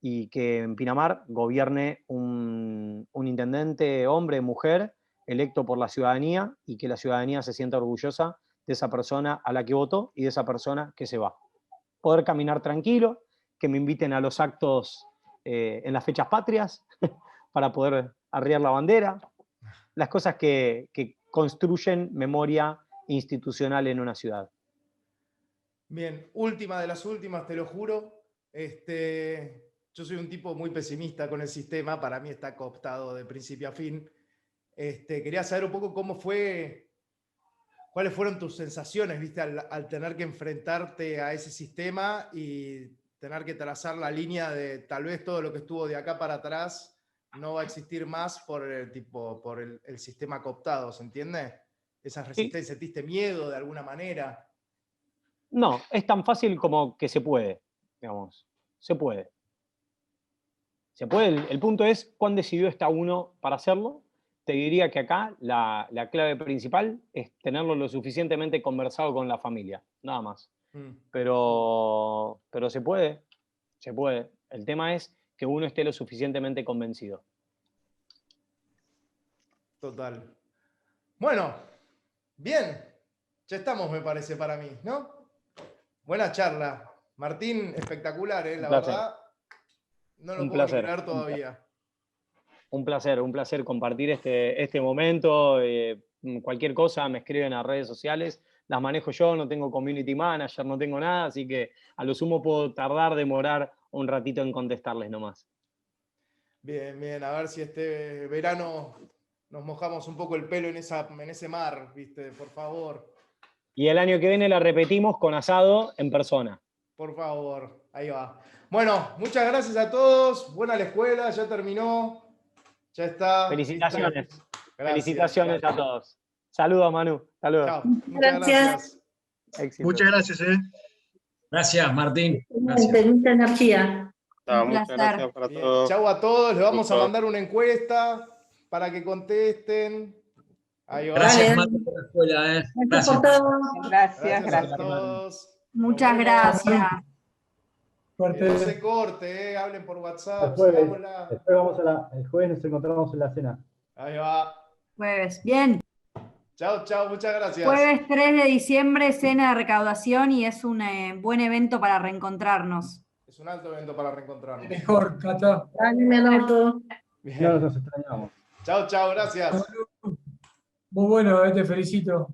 y que en Pinamar gobierne un intendente, hombre, mujer, electo por la ciudadanía, y que la ciudadanía se sienta orgullosa de esa persona a la que votó y de esa persona que se va. Poder caminar tranquilo, que me inviten a los actos en las fechas patrias para poder arriar la bandera, las cosas que construyen memoria institucional en una ciudad. Bien, última de las últimas, te lo juro. Yo soy un tipo muy pesimista con el sistema, para mí está cooptado de principio a fin. Quería saber un poco cuáles fueron tus sensaciones, ¿viste? Al tener que enfrentarte a ese sistema y tener que trazar la línea de tal vez todo lo que estuvo de acá para atrás no va a existir más por el sistema cooptado, ¿se entiende? Esas resistencias, ¿sentiste miedo de alguna manera? No, es tan fácil como que se puede, digamos. Se puede. Se puede. El punto es cuán decidido está uno para hacerlo. Te diría que acá la clave principal es tenerlo lo suficientemente conversado con la familia, nada más. Pero se puede, se puede. El tema es que uno esté lo suficientemente convencido. Total. Bueno, bien. Ya estamos, me parece, para mí, ¿no? Buena charla. Martín, espectacular, la verdad. No lo puedo ni creer todavía. Un placer compartir este momento. Cualquier cosa me escriben a redes sociales. Las manejo yo, no tengo community manager, no tengo nada, así que a lo sumo puedo demorar un ratito en contestarles nomás. Bien, bien. A ver si este verano nos mojamos un poco el pelo en ese mar, ¿viste? Por favor. Y el año que viene la repetimos con asado en persona. Por favor, ahí va. Bueno, muchas gracias a todos. Buena la escuela, ya terminó. Ya está. Felicitaciones. Gracias. Felicitaciones a todos. Saludos, Manu. Saludos. Chao. Muchas gracias. Éxito. Muchas gracias. Gracias, Martín. Gracias. Mucha energía. Muchas gracias para todos. Chau a todos. Les vamos a mandar una encuesta para que contesten. Ahí va. Gracias, Martín, por la escuela. Gracias por todo. Gracias a todos. Muchas gracias. Que no se corte, hablen por WhatsApp. El jueves nos encontramos en la cena. Ahí va. Jueves. Bien. Chao, chao, muchas gracias. Jueves 3 de diciembre, cena de recaudación, y es un buen evento para reencontrarnos. Es un alto evento para reencontrarnos. Mejor, Cata. Dale, me anoto. Bien. No nos extrañamos. Chao, chao, gracias. Muy bueno, te felicito.